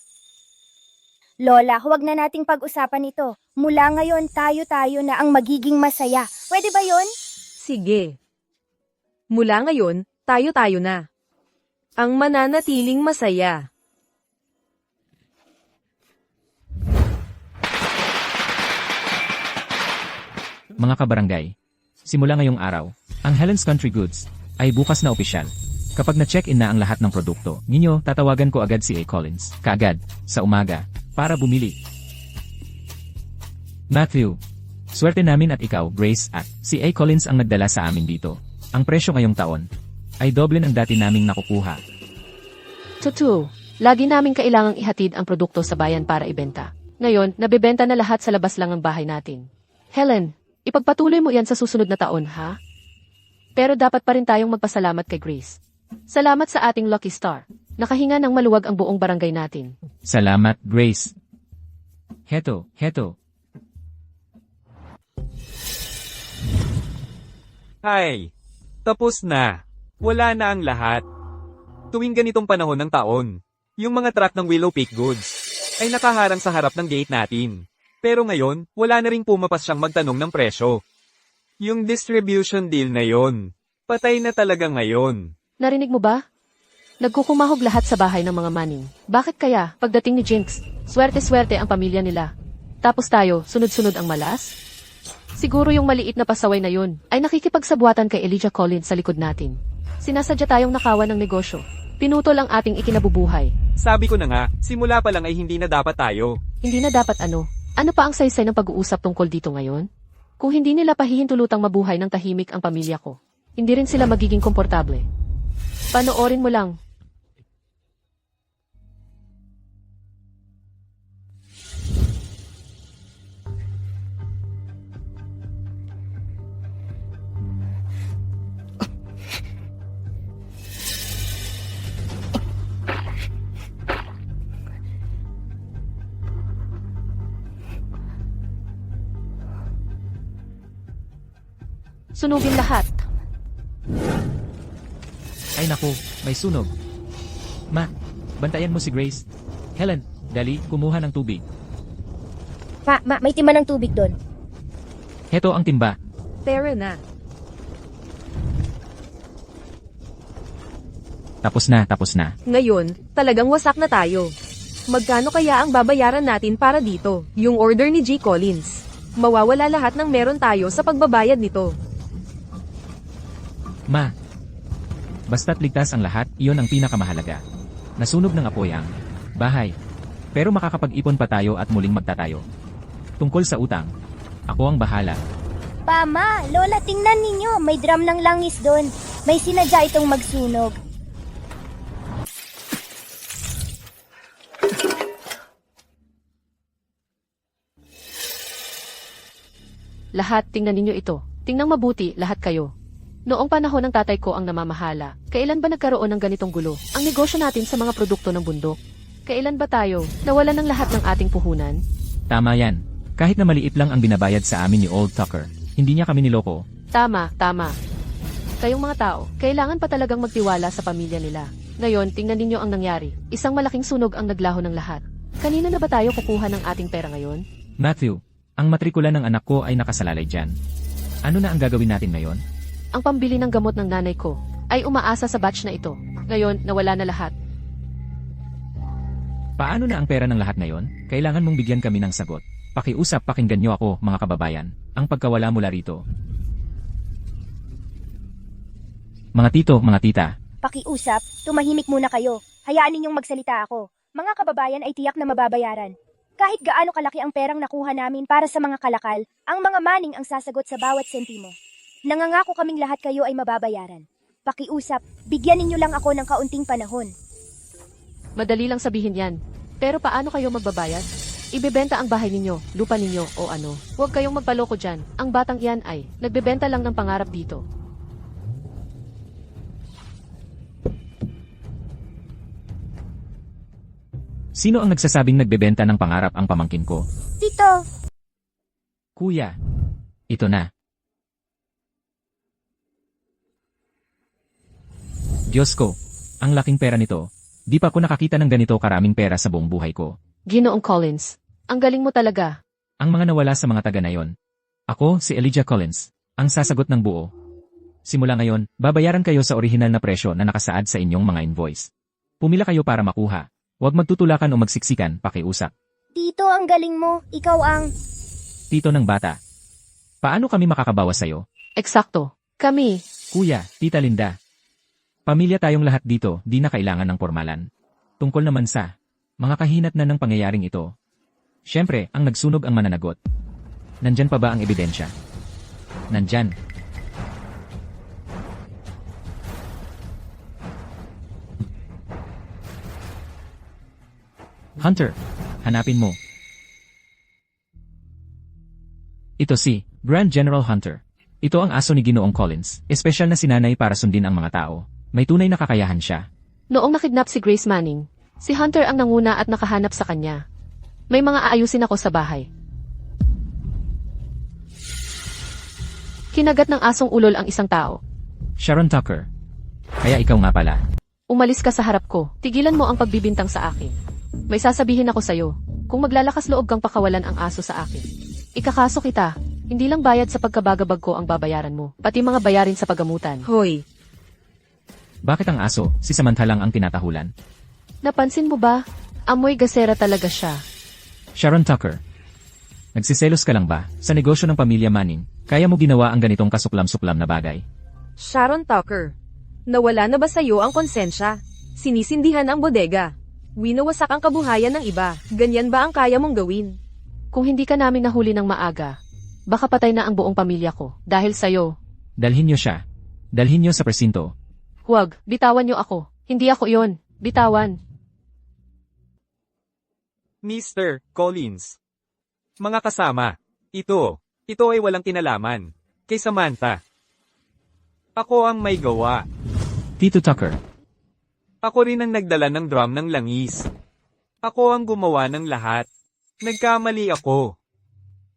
Lola, huwag na nating pag-usapan ito. Mula ngayon, tayo na ang magiging masaya. Pwede ba yon? Sige. Mula ngayon, tayo na. Ang mananatiling masaya. Mga kabarangay, simula ngayong araw, ang Helen's Country Goods ay bukas na opisyal. Kapag na-check-in na ang lahat ng produkto, ninyo, tatawagan ko agad si A. Collins, kaagad, sa umaga, para bumili. Matthew, swerte namin at ikaw, Grace, at si A. Collins ang nagdala sa amin dito. Ang presyo ngayong taon ay doble ng dati naming nakukuha. Totoo, lagi namin kailangang ihatid ang produkto sa bayan para ibenta. Ngayon, nabebenta na lahat sa labas lang ang bahay natin. Helen, ipagpatuloy mo yan sa susunod na taon, ha? Pero dapat pa rin tayong magpasalamat kay Grace. Salamat sa ating Lucky Star. Nakahinga ng maluwag ang buong barangay natin. Salamat, Grace. Heto. Ay, tapos na. Wala na ang lahat. Tuwing ganitong panahon ng taon, yung mga truck ng Willow Peak Goods ay nakaharang sa harap ng gate natin. Pero ngayon, wala na ring pumapas siyang magtanong ng presyo. Yung distribution deal na yon, patay na talaga ngayon. Narinig mo ba? Nagkukumahog lahat sa bahay ng mga maning. Bakit kaya, pagdating ni Jinx, swerte-swerte ang pamilya nila. Tapos tayo, sunod-sunod ang malas? Siguro yung maliit na pasaway na yun, ay nakikipagsabuatan kay Elijah Collins sa likod natin. Sinasadya tayong nakawan ng negosyo. Pinutol ang ating ikinabubuhay. Sabi ko na nga, simula pa lang ay hindi na dapat tayo. Hindi na dapat ano? Ano pa ang saysay ng pag-uusap tungkol dito ngayon? Kung hindi nila pahihintulutang mabuhay ng tahimik ang pamilya ko, hindi rin sila magiging komportable. Panoorin mo lang. Sunugin lahat. Ay naku, may sunog. Ma, bantayan mo si Grace. Helen, dali, kumuha ng tubig. May timba ng tubig doon. Heto ang timba. Tara na. Tapos na. Ngayon, talagang wasak na tayo. Magkano kaya ang babayaran natin para dito? Yung order ni G. Collins. Mawawala lahat ng meron tayo sa pagbabayad nito. Ma, basta't ligtas ang lahat, iyon ang pinakamahalaga. Nasunog ng apoy ang bahay. Pero makakapag-ipon pa tayo at muling magtatayo. Tungkol sa utang, ako ang bahala. Pama, Lola, tingnan ninyo. May drum ng langis doon. May sinadya itong magsunog. Lahat, tingnan ninyo ito. Tingnan mabuti, lahat kayo. Noong panahon ng tatay ko ang namamahala, kailan ba nagkaroon ng ganitong gulo? Ang negosyo natin sa mga produkto ng bundok. Kailan ba tayo nawalan ng lahat ng ating puhunan? Tama yan. Kahit na maliit lang ang binabayad sa amin ni Old Tucker, hindi niya kami niloko. Tama. Kayong mga tao, kailangan pa talagang magtiwala sa pamilya nila. Ngayon, tingnan ninyo ang nangyari. Isang malaking sunog ang naglaho ng lahat. Kanina na ba tayo kukuha ng ating pera ngayon? Matthew, ang matrikula ng anak ko ay nakasalalay dyan. Ano na ang gagawin natin ngayon? Ang pambili ng gamot ng nanay ko ay umaasa sa batch na ito. Ngayon, nawala na lahat. Paano na ang pera ng lahat ngayon? Kailangan mong bigyan kami ng sagot. Pakiusap, pakinggan niyo ako, mga kababayan. Ang pagkawala mula rito. Mga tito, mga tita, Pakiusap, tumahimik muna kayo. Hayaan ninyong magsalita ako. Mga kababayan ay tiyak na mababayaran. Kahit gaano kalaki ang perang nakuha namin para sa mga kalakal, ang mga Manning ang sasagot sa bawat sentimo. Nangangako kaming lahat kayo ay mababayaran. Pakiusap, bigyan ninyo lang ako ng kaunting panahon. Madali lang sabihin yan. Pero paano kayo magbabayad? Ibebenta ang bahay ninyo, lupa ninyo, o ano? Huwag kayong magpaloko dyan. Ang batang iyan ay nagbebenta lang ng pangarap dito. Sino ang nagsasabing nagbebenta ng pangarap ang pamangkin ko? Tito, Kuya. Ito na. Diyos ko, ang laking pera nito. Di pa ako nakakita ng ganito karaming pera sa buong buhay ko. Ginoong Collins, ang galing mo talaga. Ang mga nawala sa mga taga na yon. Ako, si Elijah Collins, ang sasagot ng buo. Simula ngayon, babayaran kayo sa orihinal na presyo na nakasaad sa inyong mga invoice. Pumila kayo para makuha. Huwag magtutulakan o magsiksikan, pakiusap. Tito, ang galing mo. Ikaw ang... Tito ng bata. Paano kami makakabawas sa'yo? Eksakto. Kami. Kuya, Tita Linda. Pamilya tayong lahat dito, di na kailangan ng pormalan. Tungkol naman sa mga kahinat na ng pangyayaring ito. Siyempre, ang nagsunog ang mananagot. Nandyan pa ba ang ebidensya? Nandyan. Hunter, hanapin mo. Ito si Grand General Hunter. Ito ang aso ni Ginoong Collins, espesyal na sinanay para sundin ang mga tao. May tunay na kakayahan siya. Noong nakidnap si Grace Manning, si Hunter ang nanguna at nakahanap sa kanya. May mga aayusin ako sa bahay. Kinagat ng asong ulol ang isang tao. Sharon Tucker. Kaya ikaw nga pala. Umalis ka sa harap ko. Tigilan mo ang pagbibintang sa akin. May sasabihin ako sa'yo. Kung maglalakas loob kang pakawalan ang aso sa akin. Ikakaso kita. Hindi lang bayad sa pagkabagabag ko ang babayaran mo. Pati mga bayarin sa pagamutan. Hoy, Bakit ang aso, si samantalang ang tinatahulan? Napansin mo ba? Amoy gasera talaga siya. Sharon Tucker. Nagsiselos ka lang ba? Sa negosyo ng pamilya Manning, kaya mo ginawa ang ganitong kasuklam-suklam na bagay? Sharon Tucker. Nawala na ba sa'yo ang konsensya? Sinisindihan ang bodega. Winawasak ang kabuhayan ng iba. Ganyan ba ang kaya mong gawin? Kung hindi ka namin nahuli ng maaga, baka patay na ang buong pamilya ko. Dahil sa'yo. Dalhin niyo siya. Dalhin niyo sa presinto. Huwag, bitawan niyo ako. Hindi ako iyon. Bitawan. Mr. Collins. Mga kasama, ito ay walang kinalaman. Kay Samantha. Ako ang may gawa. Tito Tucker. Ako rin ang nagdala ng drum ng langis. Ako ang gumawa ng lahat. Nagkamali ako.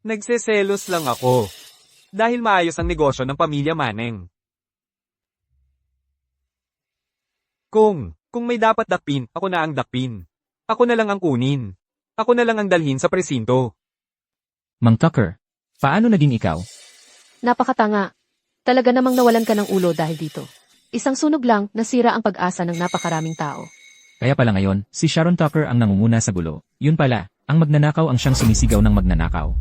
Nagseselos lang ako. Dahil maayos ang negosyo ng pamilya Manning. Kung may dapat dakpin, ako na ang dakpin. Ako na lang ang kunin. Ako na lang ang dalhin sa presinto. Mang Tucker. Paano naging ikaw? Napakatanga. Talaga namang nawalan ka ng ulo dahil dito. Isang sunog lang, nasira ang pag-asa ng napakaraming tao. Kaya pala ngayon, si Sharon Tucker ang nangunguna sa gulo. Yun pala, ang magnanakaw ang siyang sumisigaw ng magnanakaw.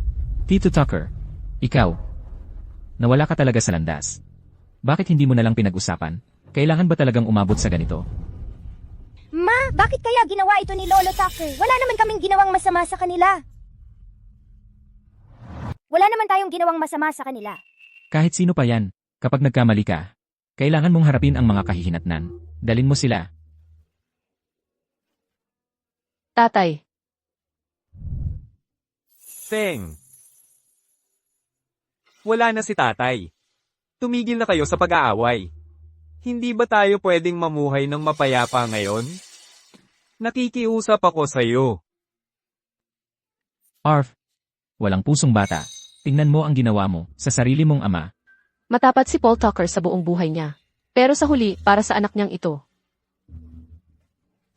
Tito Tucker. Ikaw. Nawala ka talaga sa landas. Bakit hindi mo na lang pinag-usapan? Kailangan ba talagang umabot sa ganito? Ma, bakit kaya ginawa ito ni Lolo Tucker? Wala naman kaming ginawang masama sa kanila. Wala naman tayong ginawang masama sa kanila. Kahit sino pa yan, kapag nagkamali ka, kailangan mong harapin ang mga kahihinatnan. Dalin mo sila. Tatay, Teng. Wala na si tatay. Tumigil na kayo sa pag-aaway. Hindi ba tayo pwedeng mamuhay ng mapayapa ngayon? Nakikiusap ako sa'yo. Arf. Walang pusong bata. Tingnan mo ang ginawa mo sa sarili mong ama. matapat si Paul Tucker sa buong buhay niya. Pero sa huli, para sa anak niyang ito.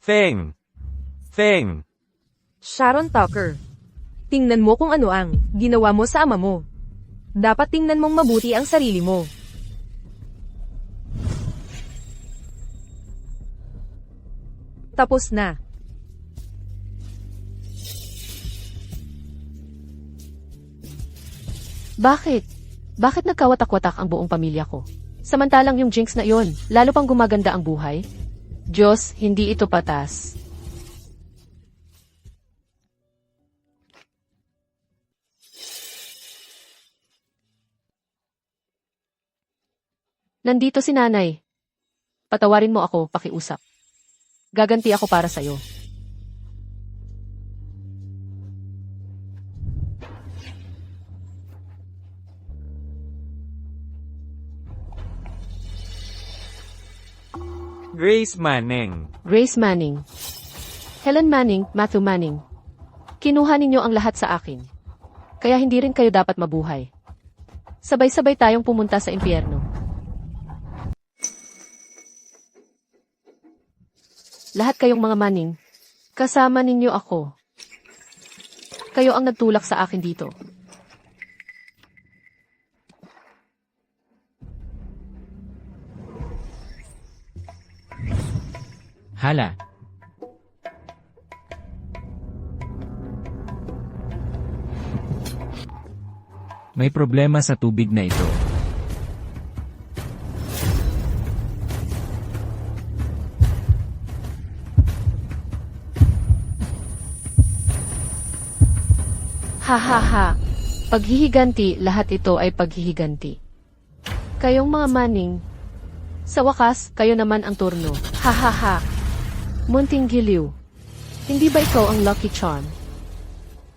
Teng. Sharon Tucker. Tingnan mo kung ano ang ginawa mo sa ama mo. Dapat tingnan mong mabuti ang sarili mo. Tapos na. Bakit? Bakit nagkawatak-watak ang buong pamilya ko? Samantalang yung jinx na iyon, lalo pang gumaganda ang buhay? Diyos, hindi ito patas. Nandito si nanay. Patawarin mo ako, pakiusap. Gaganti ako para sa'yo. Grace Manning. Grace Manning. Helen Manning, Matthew Manning. Kinuha ninyo ang lahat sa akin. Kaya hindi rin kayo dapat mabuhay. Sabay-sabay tayong pumunta sa impyerno. Lahat kayong mga Manning, kasama ninyo ako. Kayo ang nagtulak sa akin dito. Hala. May problema sa tubig na ito. Ha ha ha. Paghihiganti, lahat ito ay paghihiganti. Kayong mga Manning, sa wakas, kayo naman ang turno. Ha ha ha. Munting giliw. Hindi ba ikaw ang lucky charm?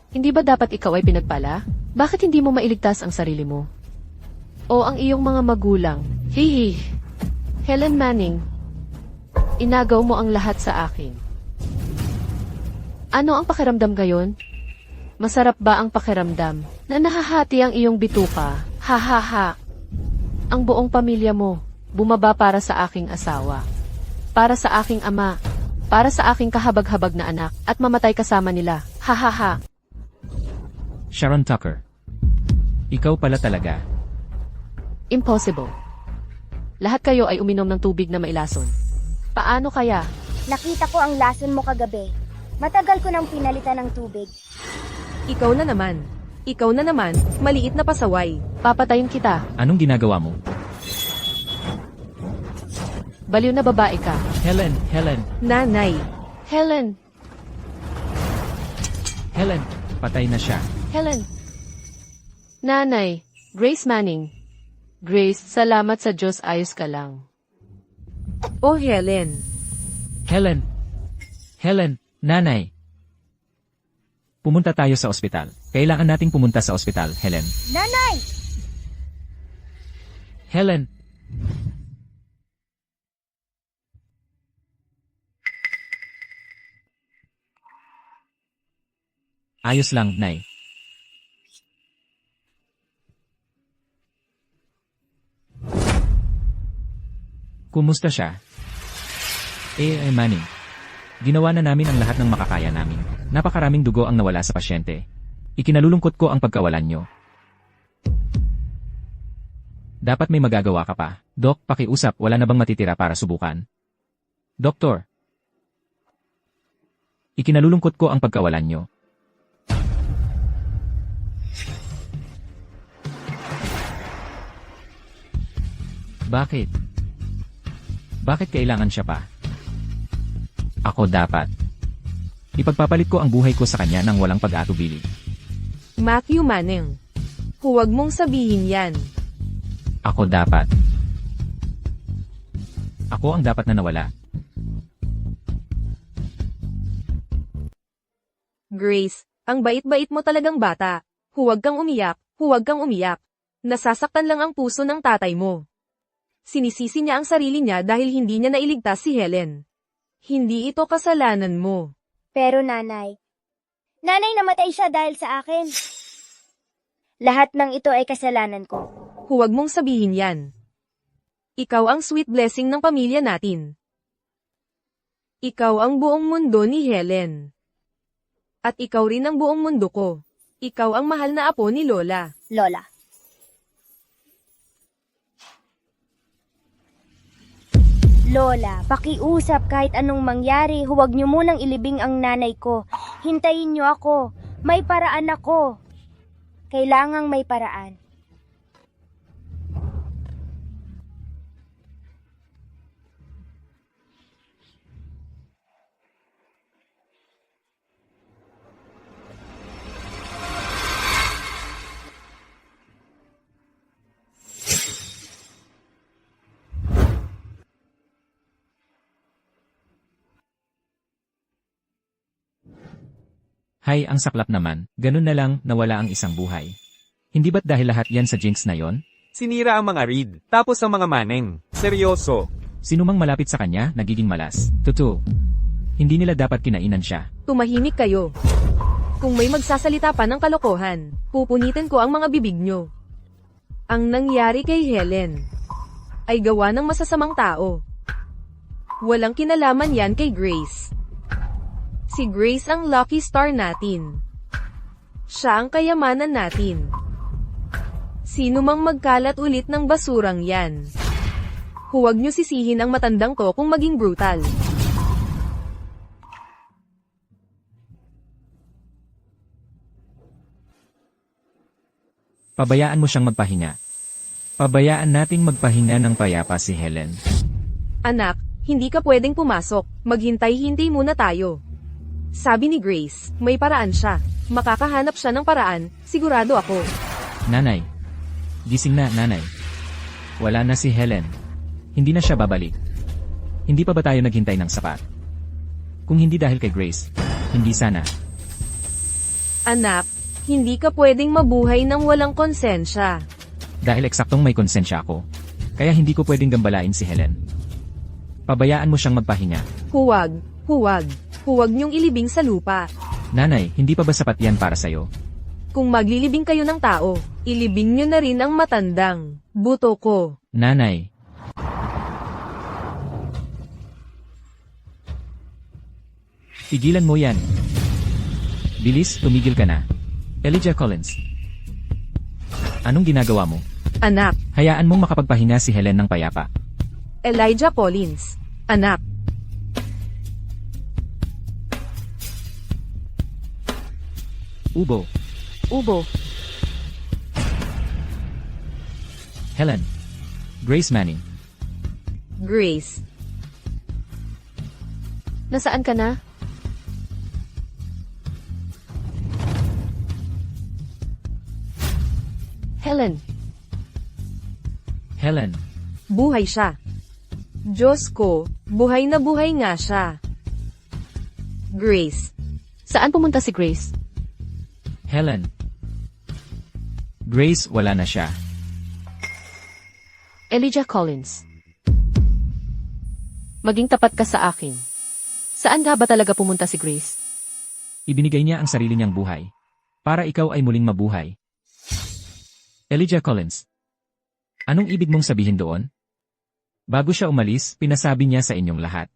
Hindi ba dapat ikaw ay pinagpala? Bakit hindi mo mailigtas ang sarili mo? O ang iyong mga magulang? Hihi. Helen Manning, inagaw mo ang lahat sa akin. Ano ang pakiramdam gayon? Masarap ba ang pakiramdam na nahahati ang iyong bituka? Ha ha ha. Ang buong pamilya mo, bumaba para sa aking asawa. Para sa aking ama. Para sa aking kahabag-habag na anak. At mamatay kasama nila. Ha ha ha. Sharon Tucker. Ikaw pala talaga. Impossible. Lahat kayo ay uminom ng tubig na mailason. Paano kaya? Nakita ko ang lason mo kagabi. Matagal ko nang pinalitan ng tubig. Ikaw na naman. Ikaw na naman, maliit na pasaway. Papatayin kita. Anong ginagawa mo? Baliw na babae ka. Helen. Nanay. Helen. Helen. Patay na siya. Helen. Nanay. Grace Manning. Grace, salamat sa Diyos, ayos ka lang. Oh Helen. Helen. Nanay. Pumunta tayo sa ospital. Kailangan nating pumunta sa ospital, Helen. Nanay! Helen. Ayos lang, Nay. Kumusta siya? Manning. Ginawa na namin ang lahat ng makakaya namin. Napakaraming dugo ang nawala sa pasyente. Ikinalulungkot ko ang pagkawalan nyo. Dapat may magagawa ka pa. Dok, pakiusap, wala na bang matitira para subukan? Doktor. Ikinalulungkot ko ang pagkawalan nyo. Bakit? Bakit kailangan siya pa? Ako dapat. Ipagpapalit ko ang buhay ko sa kanya nang walang pag-atubili. Matthew Manning. Huwag mong sabihin yan. Ako dapat. Ako ang dapat na nawala. Grace, ang bait-bait mo talagang bata. Huwag kang umiyak, huwag kang umiyak. Nasasaktan lang ang puso ng tatay mo. Sinisisi niya ang sarili niya dahil hindi niya nailigtas si Helen. Hindi ito kasalanan mo. Pero nanay, namatay siya dahil sa akin. Lahat ng ito ay kasalanan ko. Huwag mong sabihin yan. Ikaw ang sweet blessing ng pamilya natin. Ikaw ang buong mundo ni Helen. At ikaw rin ang buong mundo ko. Ikaw ang mahal na apo ni Lola. Lola. Lola, pakiusap kahit anong mangyari, huwag niyo munang ilibing ang nanay ko. Hintayin niyo ako. May paraan ako. Kailangang may paraan. Hay, ang saklap naman, ganun na lang, nawala ang isang buhay. Hindi ba't dahil lahat yan sa jinx na yon? Sinira ang mga Reed, tapos ang mga Maneng. Seryoso. Sinumang malapit sa kanya, nagiging malas. Totoo. Hindi nila dapat kinainan siya. Tumahimik kayo. Kung may magsasalita pa ng kalokohan, pupunitin ko ang mga bibig nyo. Ang nangyari kay Helen ay gawa ng masasamang tao. Walang kinalaman yan kay Grace. Si Grace ang lucky star natin. Siya ang kayamanan natin. Sino mang magkalat ulit ng basurang yan. Huwag nyo sisihin ang matandang to kung maging brutal. Pabayaan mo siyang magpahinga. Pabayaan nating magpahinga ng payapa si Helen. Anak, hindi ka pwedeng pumasok. Maghintay-hintay muna tayo. Sabi ni Grace, may paraan siya. Makakahanap siya ng paraan, sigurado ako. Nanay. Gising na, nanay. Wala na si Helen. Hindi na siya babalik. Hindi pa ba tayo naghintay ng sapat? Kung hindi dahil kay Grace, hindi sana. Anak, hindi ka pwedeng mabuhay ng walang konsensya. Dahil eksaktong may konsensya ako. Kaya hindi ko pwedeng gambalain si Helen. Pabayaan mo siyang magpahinga. Huwag, huwag, huwag niyong ilibing sa lupa. Nanay, hindi pa ba sapat yan para sa'yo? Kung maglilibing kayo ng tao, ilibing niyo na rin ang matandang buto ko. Nanay. Tigilan mo yan. Bilis, tumigil ka na. Elijah Collins. Anong ginagawa mo? Anak, Hayaan mong makapagpahinga si Helen ng payapa. Elijah Collins. Anak, Ubo. Ubo. Helen. Grace Manning. Grace. Nasaan ka na? Helen. Helen. Buhay siya. Diyos ko, buhay na buhay nga siya. Grace. Saan pumunta si Grace? Helen. Grace, wala na siya. Elijah Collins. Maging tapat ka sa akin. Saan nga ba talaga pumunta si Grace? Ibinigay niya ang sarili niyang buhay. Para ikaw ay muling mabuhay. Elijah Collins. Anong ibig mong sabihin doon? Bago siya umalis, pinasabi niya sa inyong lahat.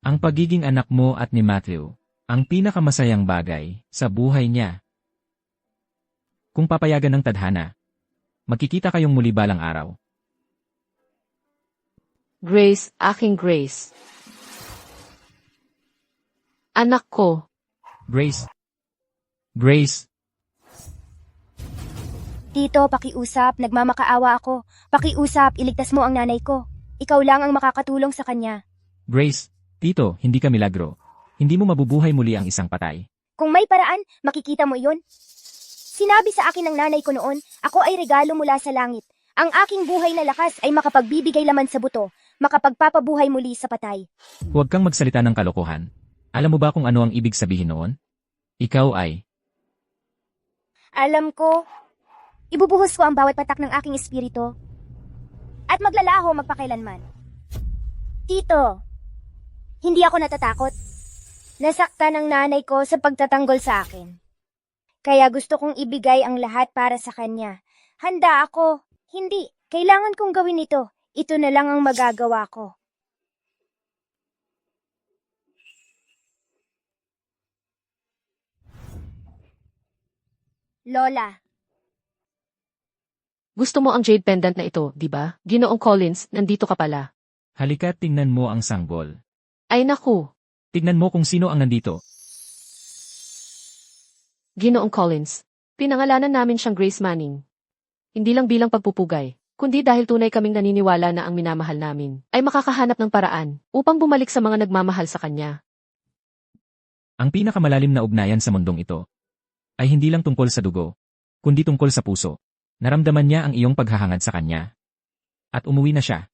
Ang pagiging anak mo at ni Matthew, ang pinakamasayang bagay sa buhay niya. Kung papayagan ng tadhana, magkikita kayong muli balang araw. Grace, aking Grace. Anak ko. Grace. Grace. Tito, pakiusap, nagmamakaawa ako. Pakiusap, iligtas mo ang nanay ko. Ikaw lang ang makakatulong sa kanya. Grace. Tito, hindi ka milagro. Hindi mo mabubuhay muli ang isang patay. Kung may paraan, makikita mo iyon. Sinabi sa akin ng nanay ko noon, ako ay regalo mula sa langit. Ang aking buhay na lakas ay makapagbibigay laman sa buto, makapagpapabuhay muli sa patay. Huwag kang magsalita ng kalokohan. Alam mo ba kung ano ang ibig sabihin noon? Ikaw ay... Alam ko, ibubuhos ko ang bawat patak ng aking espiritu. At maglalaho magpakailanman. Tito, hindi ako natatakot. Nasaktan ng nanay ko sa pagtatanggol sa akin. Kaya gusto kong ibigay ang lahat para sa kanya. Handa ako. Hindi, kailangan kong gawin ito. Ito na lang ang magagawa ko. Lola, Gusto mo ang jade pendant na ito, di ba? Ginoong Collins, nandito ka pala. Halika, tingnan mo ang sanggol. Ay naku, Tignan mo kung sino ang nandito. Ginoong Collins. Pinangalanan namin siyang Grace Manning. Hindi lang bilang pagpupugay, kundi dahil tunay kaming naniniwala na ang minamahal namin ay makakahanap ng paraan upang bumalik sa mga nagmamahal sa kanya. Ang pinakamalalim na ugnayan sa mundong ito ay hindi lang tungkol sa dugo, kundi tungkol sa puso. Naramdaman niya ang iyong paghahangad sa kanya. At umuwi na siya.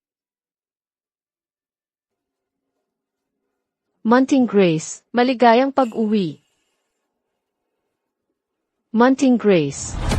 Munting Grace, maligayang pag-uwi. Munting Grace.